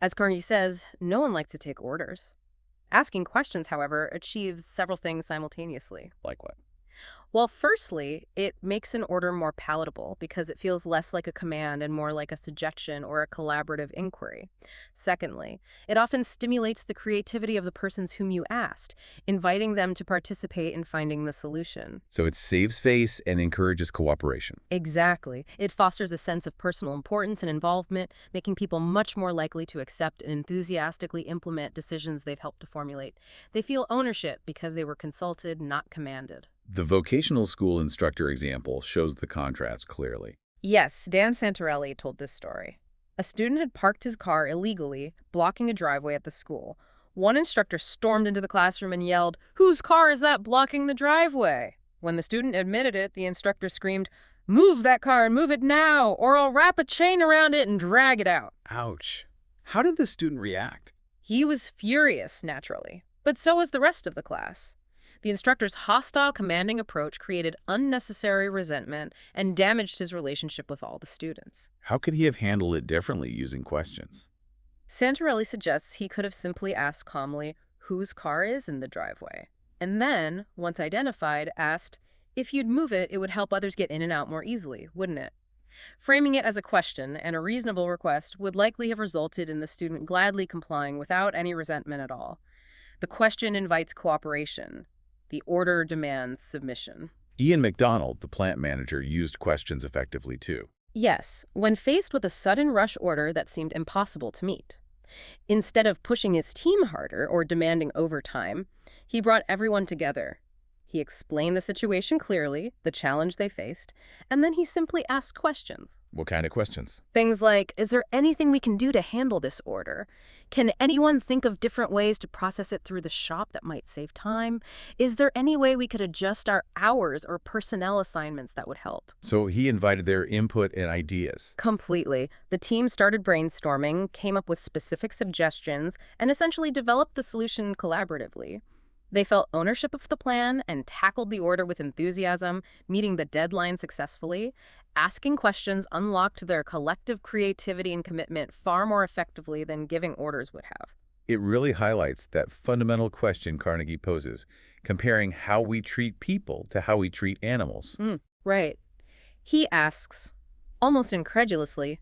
As Carnegie says, no one likes to take orders. Asking questions, however, achieves several things simultaneously. Like what? Well, firstly, it makes an order more palatable because it feels less like a command and more like a suggestion or a collaborative inquiry. Secondly, it often stimulates the creativity of the persons whom you asked, inviting them to participate in finding the solution. So it saves face and encourages cooperation. Exactly. It fosters a sense of personal importance and involvement, making people much more likely to accept and enthusiastically implement decisions they've helped to formulate. They feel ownership because they were consulted, not commanded. The vocational school instructor example shows the contrast clearly. Yes, Dan Santarelli told this story. A student had parked his car illegally, blocking a driveway at the school. One instructor stormed into the classroom and yelled, "Whose car is that blocking the driveway?" When the student admitted it, the instructor screamed, "Move that car and move it now, or I'll wrap a chain around it and drag it out." Ouch. How did the student react? He was furious, naturally, but so was the rest of the class. The instructor's hostile, commanding approach created unnecessary resentment and damaged his relationship with all the students. How could he have handled it differently using questions? Santarelli suggests he could have simply asked calmly whose car is in the driveway, and then, once identified, asked, if you'd move it, it would help others get in and out more easily, wouldn't it? Framing it as a question and a reasonable request would likely have resulted in the student gladly complying without any resentment at all. The question invites cooperation. The order demands submission. Ian McDonald, the plant manager, used questions effectively too. Yes, when faced with a sudden rush order that seemed impossible to meet. Instead of pushing his team harder or demanding overtime, he brought everyone together. He explained the situation clearly, the challenge they faced, and then he simply asked questions. What kind of questions? Things like, is there anything we can do to handle this order? Can anyone think of different ways to process it through the shop that might save time? Is there any way we could adjust our hours or personnel assignments that would help? So he invited their input and ideas. Completely. The team started brainstorming, came up with specific suggestions, and essentially developed the solution collaboratively. They felt ownership of the plan and tackled the order with enthusiasm, meeting the deadline successfully. Asking questions unlocked their collective creativity and commitment far more effectively than giving orders would have. It really highlights that fundamental question Carnegie poses, comparing how we treat people to how we treat animals. Right. He asks, almost incredulously,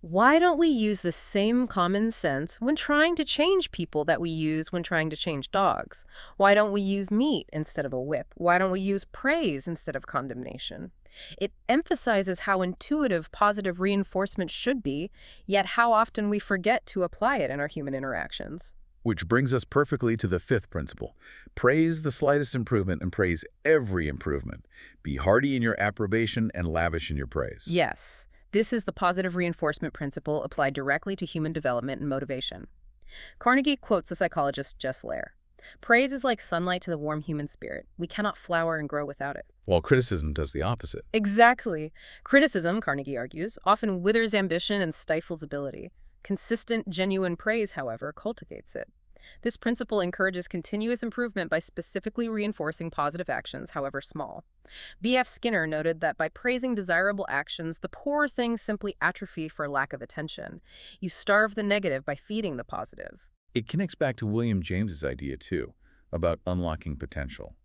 why don't we use the same common sense when trying to change people that we use when trying to change dogs? Why don't we use meat instead of a whip? Why don't we use praise instead of condemnation? It emphasizes how intuitive positive reinforcement should be, yet how often we forget to apply it in our human interactions. Which brings us perfectly to the fifth principle. Praise the slightest improvement and praise every improvement. Be hearty in your approbation and lavish in your praise. Yes. This is the positive reinforcement principle applied directly to human development and motivation. Carnegie quotes the psychologist Jess Lair. Praise is like sunlight to the warm human spirit. We cannot flower and grow without it. While criticism does the opposite. Exactly. Criticism, Carnegie argues, often withers ambition and stifles ability. Consistent, genuine praise, however, cultivates it. This principle encourages continuous improvement by specifically reinforcing positive actions, however small. B.F. Skinner noted that by praising desirable actions, the poor things simply atrophy for lack of attention. You starve the negative by feeding the positive. It connects back to William James's idea, too, about unlocking potential.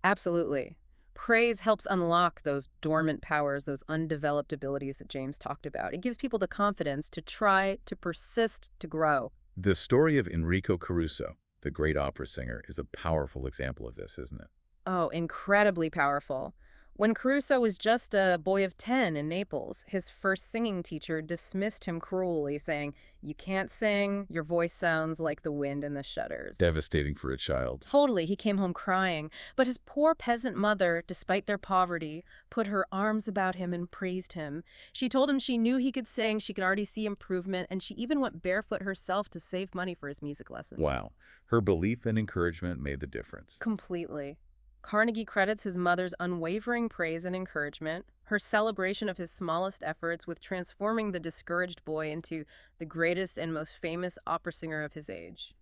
Absolutely. Praise helps unlock those dormant powers, those undeveloped abilities that James talked about. It gives people the confidence to try, to persist, to grow. The story of Enrico Caruso, the great opera singer, is a powerful example of this, isn't it? Oh, incredibly powerful. When Caruso was just a boy of 10 in Naples, his first singing teacher dismissed him cruelly, saying, "You can't sing, your voice sounds like the wind in the shutters." Devastating for a child. Totally, he came home crying. But his poor peasant mother, despite their poverty, put her arms about him and praised him. She told him she knew he could sing, she could already see improvement, and she even went barefoot herself to save money for his music lessons. Wow. Her belief and encouragement made the difference. Completely. Carnegie credits his mother's unwavering praise and encouragement, her celebration of his smallest efforts with transforming the discouraged boy into the greatest and most famous opera singer of his age.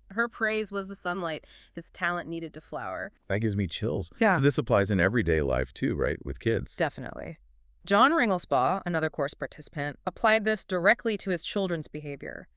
Her praise was the sunlight his talent needed to flower. That gives me chills. Yeah. This applies in everyday life, too, right, with kids? Definitely. John Ringelsbaugh, another course participant, applied this directly to his children's behavior.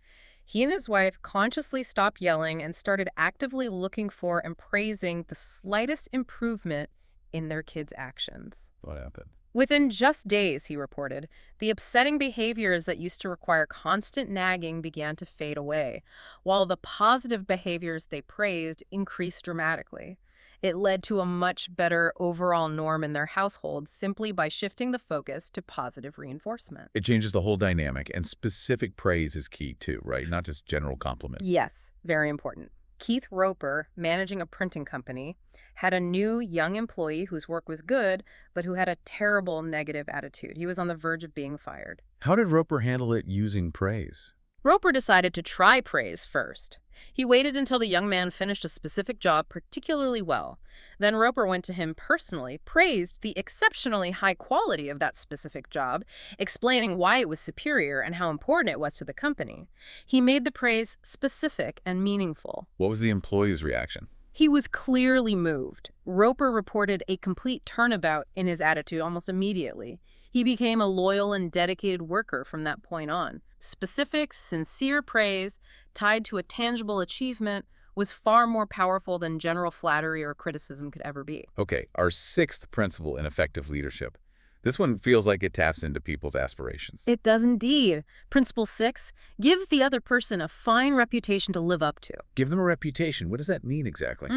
He and his wife consciously stopped yelling and started actively looking for and praising the slightest improvement in their kids' actions. What happened? Within just days, he reported, the upsetting behaviors that used to require constant nagging began to fade away, while the positive behaviors they praised increased dramatically. It led to a much better overall norm in their household simply by shifting the focus to positive reinforcement. It changes the whole dynamic, and specific praise is key, too, right? Not just general compliment. Yes, very important. Keith Roper, managing a printing company, had a new young employee whose work was good, but who had a terrible negative attitude. He was on the verge of being fired. How did Roper handle it using praise? Roper decided to try praise first. He waited until the young man finished a specific job particularly well. Then Roper went to him personally, praised the exceptionally high quality of that specific job, explaining why it was superior and how important it was to the company. He made the praise specific and meaningful. What was the employee's reaction? He was clearly moved. Roper reported a complete turnabout in his attitude almost immediately. He became a loyal and dedicated worker from that point on. Specific, sincere praise, tied to a tangible achievement, was far more powerful than general flattery or criticism could ever be. Okay, our sixth principle in effective leadership. This one feels like it taps into people's aspirations. It does indeed. Principle 6, give the other person a fine reputation to live up to. Give them a reputation. What does that mean exactly?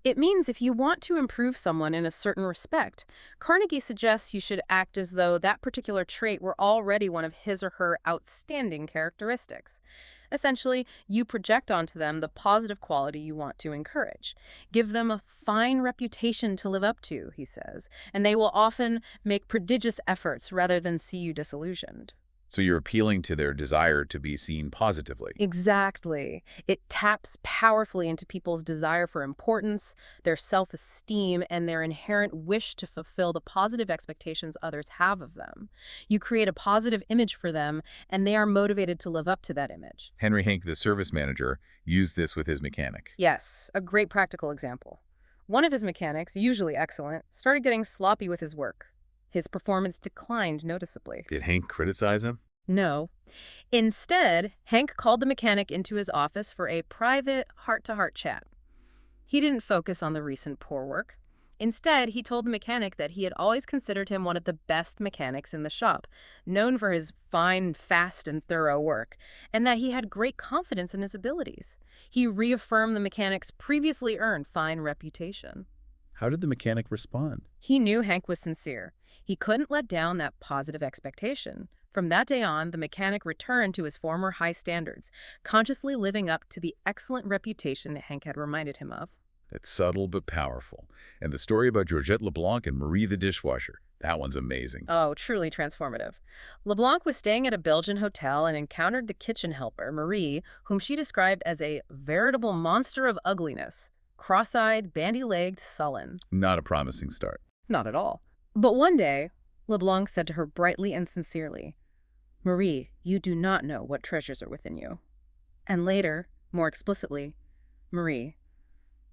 It means if you want to improve someone in a certain respect, Carnegie suggests you should act as though that particular trait were already one of his or her outstanding characteristics. Essentially, you project onto them the positive quality you want to encourage. Give them a fine reputation to live up to, he says, and they will often make prodigious efforts rather than see you disillusioned. So you're appealing to their desire to be seen positively. Exactly. It taps powerfully into people's desire for importance, their self-esteem, and their inherent wish to fulfill the positive expectations others have of them. You create a positive image for them, and they are motivated to live up to that image. Henry Hank, the service manager, used this with his mechanic. Yes, a great practical example. One of his mechanics, usually excellent, started getting sloppy with his work. His performance declined noticeably. Did Hank criticize him? No. Instead, Hank called the mechanic into his office for a private, heart-to-heart chat. He didn't focus on the recent poor work. Instead, he told the mechanic that he had always considered him one of the best mechanics in the shop, known for his fine, fast, and thorough work, and that he had great confidence in his abilities. He reaffirmed the mechanic's previously earned fine reputation. How did the mechanic respond? He knew Hank was sincere. He couldn't let down that positive expectation. From that day on, the mechanic returned to his former high standards, consciously living up to the excellent reputation Hank had reminded him of. It's subtle but powerful. And the story about Georgette LeBlanc and Marie the dishwasher, that one's amazing. Oh, truly transformative. LeBlanc was staying at a Belgian hotel and encountered the kitchen helper, Marie, whom she described as a veritable monster of ugliness. Cross-eyed, bandy-legged, sullen. Not a promising start. Not at all. But one day, LeBlanc said to her brightly and sincerely, "Marie, you do not know what treasures are within you." And later, more explicitly, "Marie,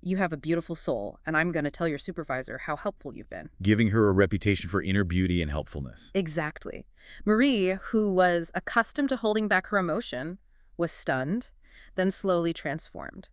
you have a beautiful soul, and I'm going to tell your supervisor how helpful you've been." Giving her a reputation for inner beauty and helpfulness. Exactly. Marie, who was accustomed to holding back her emotion, was stunned, then slowly transformed.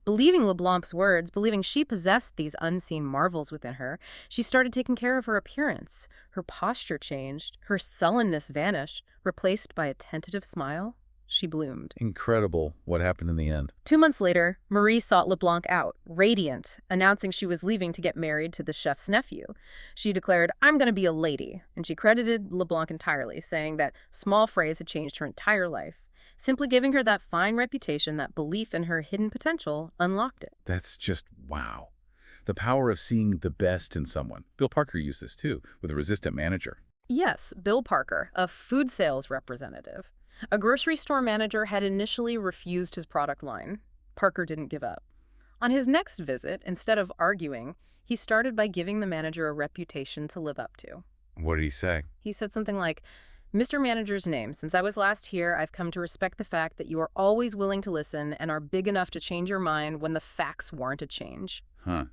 Believing LeBlanc's words, believing she possessed these unseen marvels within her, she started taking care of her appearance. Her posture changed, her sullenness vanished, replaced by a tentative smile. She bloomed. Incredible what happened in the end. 2 months later, Marie sought LeBlanc out, radiant, announcing she was leaving to get married to the chef's nephew. She declared, "I'm going to be a lady," and she credited LeBlanc entirely, saying that small phrase had changed her entire life. Simply giving her that fine reputation, that belief in her hidden potential, unlocked it. That's just wow. The power of seeing the best in someone. Bill Parker used this too, with a resistant manager. Yes, Bill Parker, a food sales representative. A grocery store manager had initially refused his product line. Parker didn't give up. On his next visit, instead of arguing, he started by giving the manager a reputation to live up to. What did he say? He said something like, "Mr. Manager's name, since I was last here, I've come to respect the fact that you are always willing to listen and are big enough to change your mind when the facts warrant a change." Huh.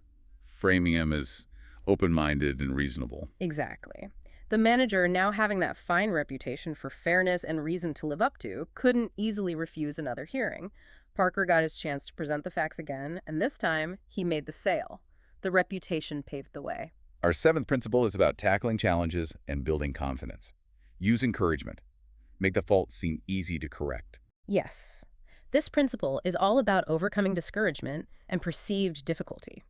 Framing him as open-minded and reasonable. Exactly. The manager, now having that fine reputation for fairness and reason to live up to, couldn't easily refuse another hearing. Parker got his chance to present the facts again, and this time, he made the sale. The reputation paved the way. Our seventh principle is about tackling challenges and building confidence. Use encouragement. Make the fault seem easy to correct. Yes. This principle is all about overcoming discouragement and perceived difficulty.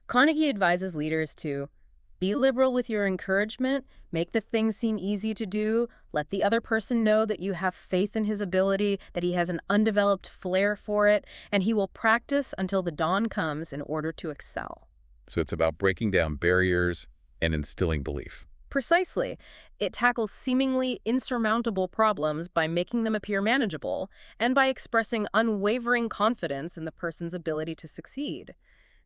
Carnegie advises leaders to be liberal with your encouragement, make the things seem easy to do, let the other person know that you have faith in his ability, that he has an undeveloped flair for it, and he will practice until the dawn comes in order to excel. So it's about breaking down barriers and instilling belief. Precisely. It tackles seemingly insurmountable problems by making them appear manageable and by expressing unwavering confidence in the person's ability to succeed.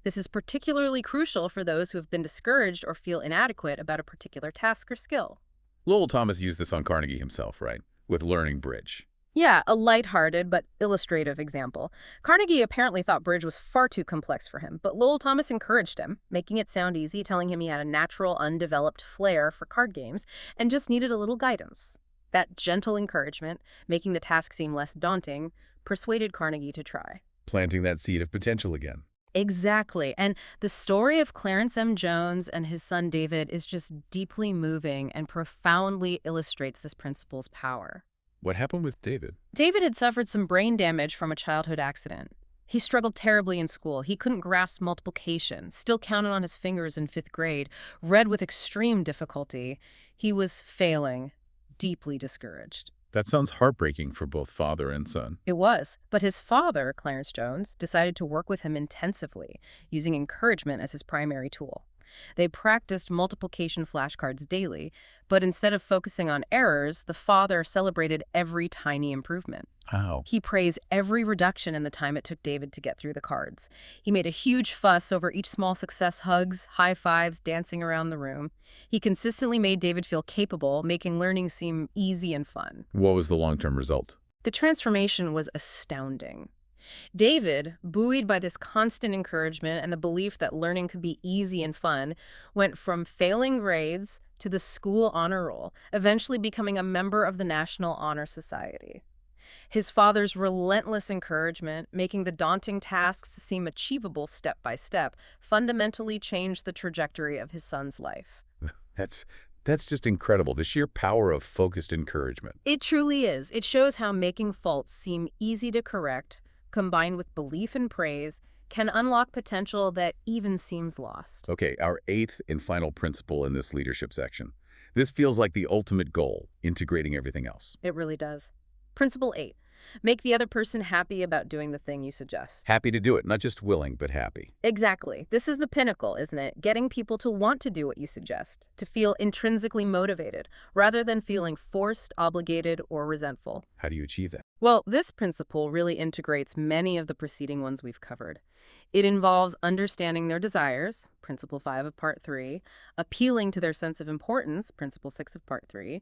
This is particularly crucial for those who have been discouraged or feel inadequate about a particular task or skill. Lowell Thomas used this on Carnegie himself, right? With Learning Bridge. Yeah, a lighthearted but illustrative example. Carnegie apparently thought bridge was far too complex for him, but Lowell Thomas encouraged him, making it sound easy, telling him he had a natural, undeveloped flair for card games and just needed a little guidance. That gentle encouragement, making the task seem less daunting, persuaded Carnegie to try. Planting that seed of potential again. Exactly. And the story of Clarence M. Jones and his son David is just deeply moving and profoundly illustrates this principle's power. What happened with David? David had suffered some brain damage from a childhood accident. He struggled terribly in school. He couldn't grasp multiplication, still counted on his fingers in 5th grade, read with extreme difficulty. He was failing, deeply discouraged. That sounds heartbreaking for both father and son. It was, but his father, Clarence Jones, decided to work with him intensively, using encouragement as his primary tool. They practiced multiplication flashcards daily, but instead of focusing on errors, the father celebrated every tiny improvement. How? He praised every reduction in the time it took David to get through the cards. He made a huge fuss over each small success, hugs, high fives, dancing around the room. He consistently made David feel capable, making learning seem easy and fun. What was the long-term result? The transformation was astounding. David, buoyed by this constant encouragement and the belief that learning could be easy and fun, went from failing grades to the school honor roll, eventually becoming a member of the National Honor Society. His father's relentless encouragement, making the daunting tasks seem achievable step by step, fundamentally changed the trajectory of his son's life. That's just incredible, the sheer power of focused encouragement. It truly is. It shows how making faults seem easy to correct, combined with belief and praise, can unlock potential that even seems lost. Okay, our 8th and final principle in this leadership section. This feels like the ultimate goal, integrating everything else. It really does. Principle 8. Make the other person happy about doing the thing you suggest. Happy to do it, not just willing, but happy. Exactly. This is the pinnacle, isn't it? Getting people to want to do what you suggest, to feel intrinsically motivated, rather than feeling forced, obligated, or resentful. How do you achieve that? Well, this principle really integrates many of the preceding ones we've covered. It involves understanding their desires, Principle 5 of Part 3, appealing to their sense of importance, Principle 6 of Part 3,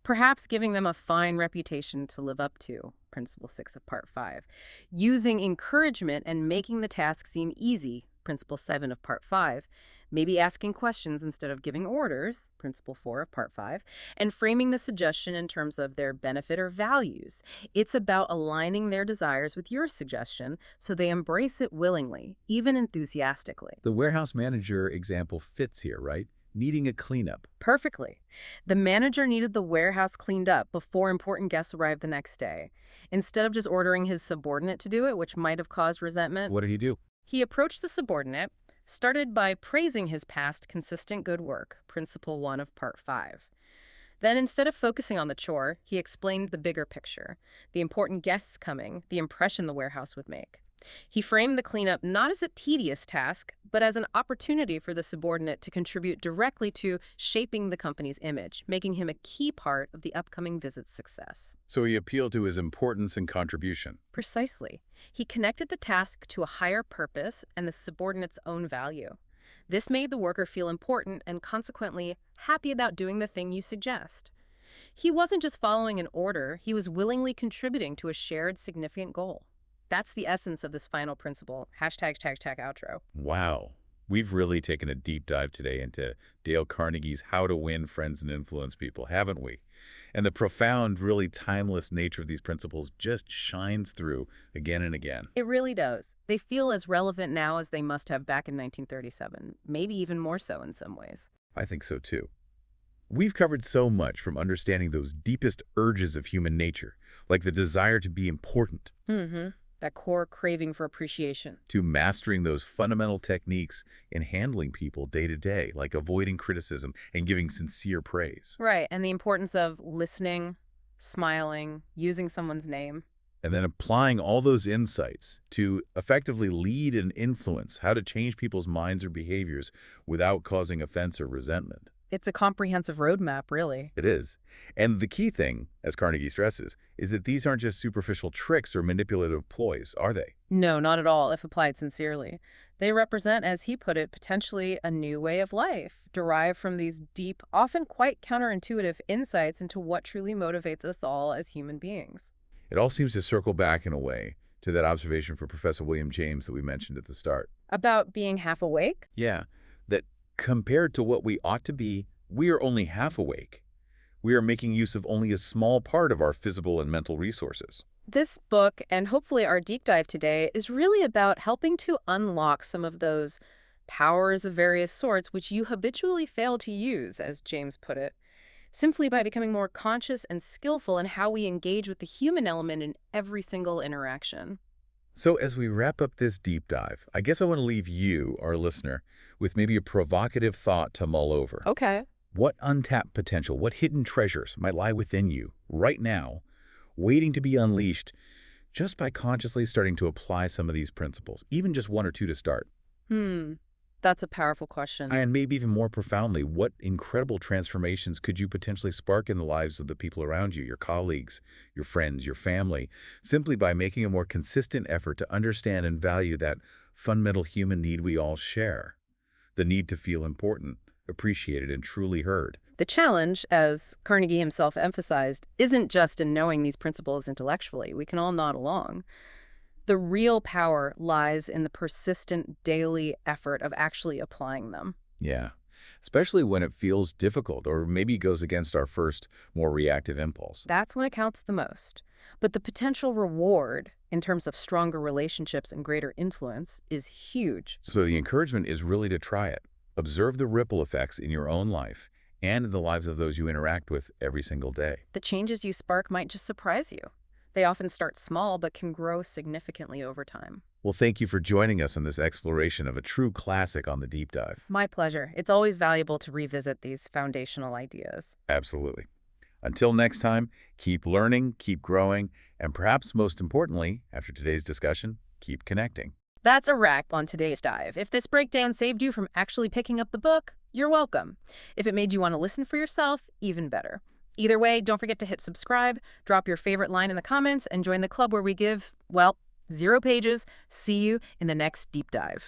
perhaps giving them a fine reputation to live up to, Principle 6 of Part 5, using encouragement and making the task seem easy, Principle 7 of Part 5, maybe asking questions instead of giving orders, Principle 4 of Part 5, and framing the suggestion in terms of their benefit or values. It's about aligning their desires with your suggestion so they embrace it willingly, even enthusiastically. The warehouse manager example fits here, right? Needing a cleanup. Perfectly. The manager needed the warehouse cleaned up before important guests arrived the next day. Instead of just ordering his subordinate to do it, which might have caused resentment, What did he do? he approached the subordinate, started by praising his past consistent good work, Principle 1 of Part 5. Then, instead of focusing on the chore, he explained the bigger picture, the important guests coming, the impression the warehouse would make. He framed the cleanup not as a tedious task, but as an opportunity for the subordinate to contribute directly to shaping the company's image, making him a key part of the upcoming visit's success. So he appealed to his importance and contribution. Precisely. He connected the task to a higher purpose and the subordinate's own value. This made the worker feel important and consequently happy about doing the thing you suggest. He wasn't just following an order, he was willingly contributing to a shared significant goal. That's the essence of this final principle. Hashtag outro. Wow. We've really taken a deep dive today into Dale Carnegie's How to Win Friends and Influence People, haven't we? And the profound, really timeless nature of these principles just shines through again and again. It really does. They feel as relevant now as they must have back in 1937, maybe even more so in some ways. I think so too. We've covered so much, from understanding those deepest urges of human nature, like the desire to be important, That core craving for appreciation. to mastering those fundamental techniques in handling people day to day, like avoiding criticism and giving sincere praise. Right, and the importance of listening, smiling, using someone's name. And then applying all those insights to effectively lead and influence how to change people's minds or behaviors without causing offense or resentment. It's a comprehensive roadmap, really. It is. And the key thing, as Carnegie stresses, is that these aren't just superficial tricks or manipulative ploys, are they? No, not at all, if applied sincerely. They represent, as he put it, potentially a new way of life, derived from these deep, often quite counterintuitive insights into what truly motivates us all as human beings. It all seems to circle back in a way to that observation from Professor William James that we mentioned at the start. About being half awake? Yeah, that compared to what we ought to be, we are only half awake. We are making use of only a small part of our physical and mental resources. This book, and hopefully our deep dive today, is really about helping to unlock some of those powers of various sorts which you habitually fail to use, as James put it, simply by becoming more conscious and skillful in how we engage with the human element in every single interaction. So as we wrap up this deep dive, I guess I want to leave you, our listener, with maybe a provocative thought to mull over. Okay. What untapped potential, what hidden treasures might lie within you right now, waiting to be unleashed just by consciously starting to apply some of these principles, even just one or two to start? Hmm. That's a powerful question. And maybe even more profoundly, what incredible transformations could you potentially spark in the lives of the people around you, your colleagues, your friends, your family, simply by making a more consistent effort to understand and value that fundamental human need we all share, the need to feel important, appreciated, and truly heard? The challenge, as Carnegie himself emphasized, isn't just in knowing these principles intellectually. We can all nod along. The real power lies in the persistent daily effort of actually applying them. Yeah, especially when it feels difficult or maybe goes against our first, more reactive impulse. That's when it counts the most. But the potential reward, in terms of stronger relationships and greater influence, is huge. So the encouragement is really to try it. Observe the ripple effects in your own life and in the lives of those you interact with every single day. The changes you spark might just surprise you. They often start small but can grow significantly over time. Well, thank you for joining us in this exploration of a true classic on the deep dive. My pleasure. It's always valuable to revisit these foundational ideas. Absolutely. Until next time, keep learning, keep growing, and perhaps most importantly, after today's discussion, keep connecting. That's a wrap on today's dive. If this breakdown saved you from actually picking up the book, you're welcome. If it made you want to listen for yourself, even better. Either way, don't forget to hit subscribe, drop your favorite line in the comments, and join the club where we give, well, 0 pages. See you in the next deep dive.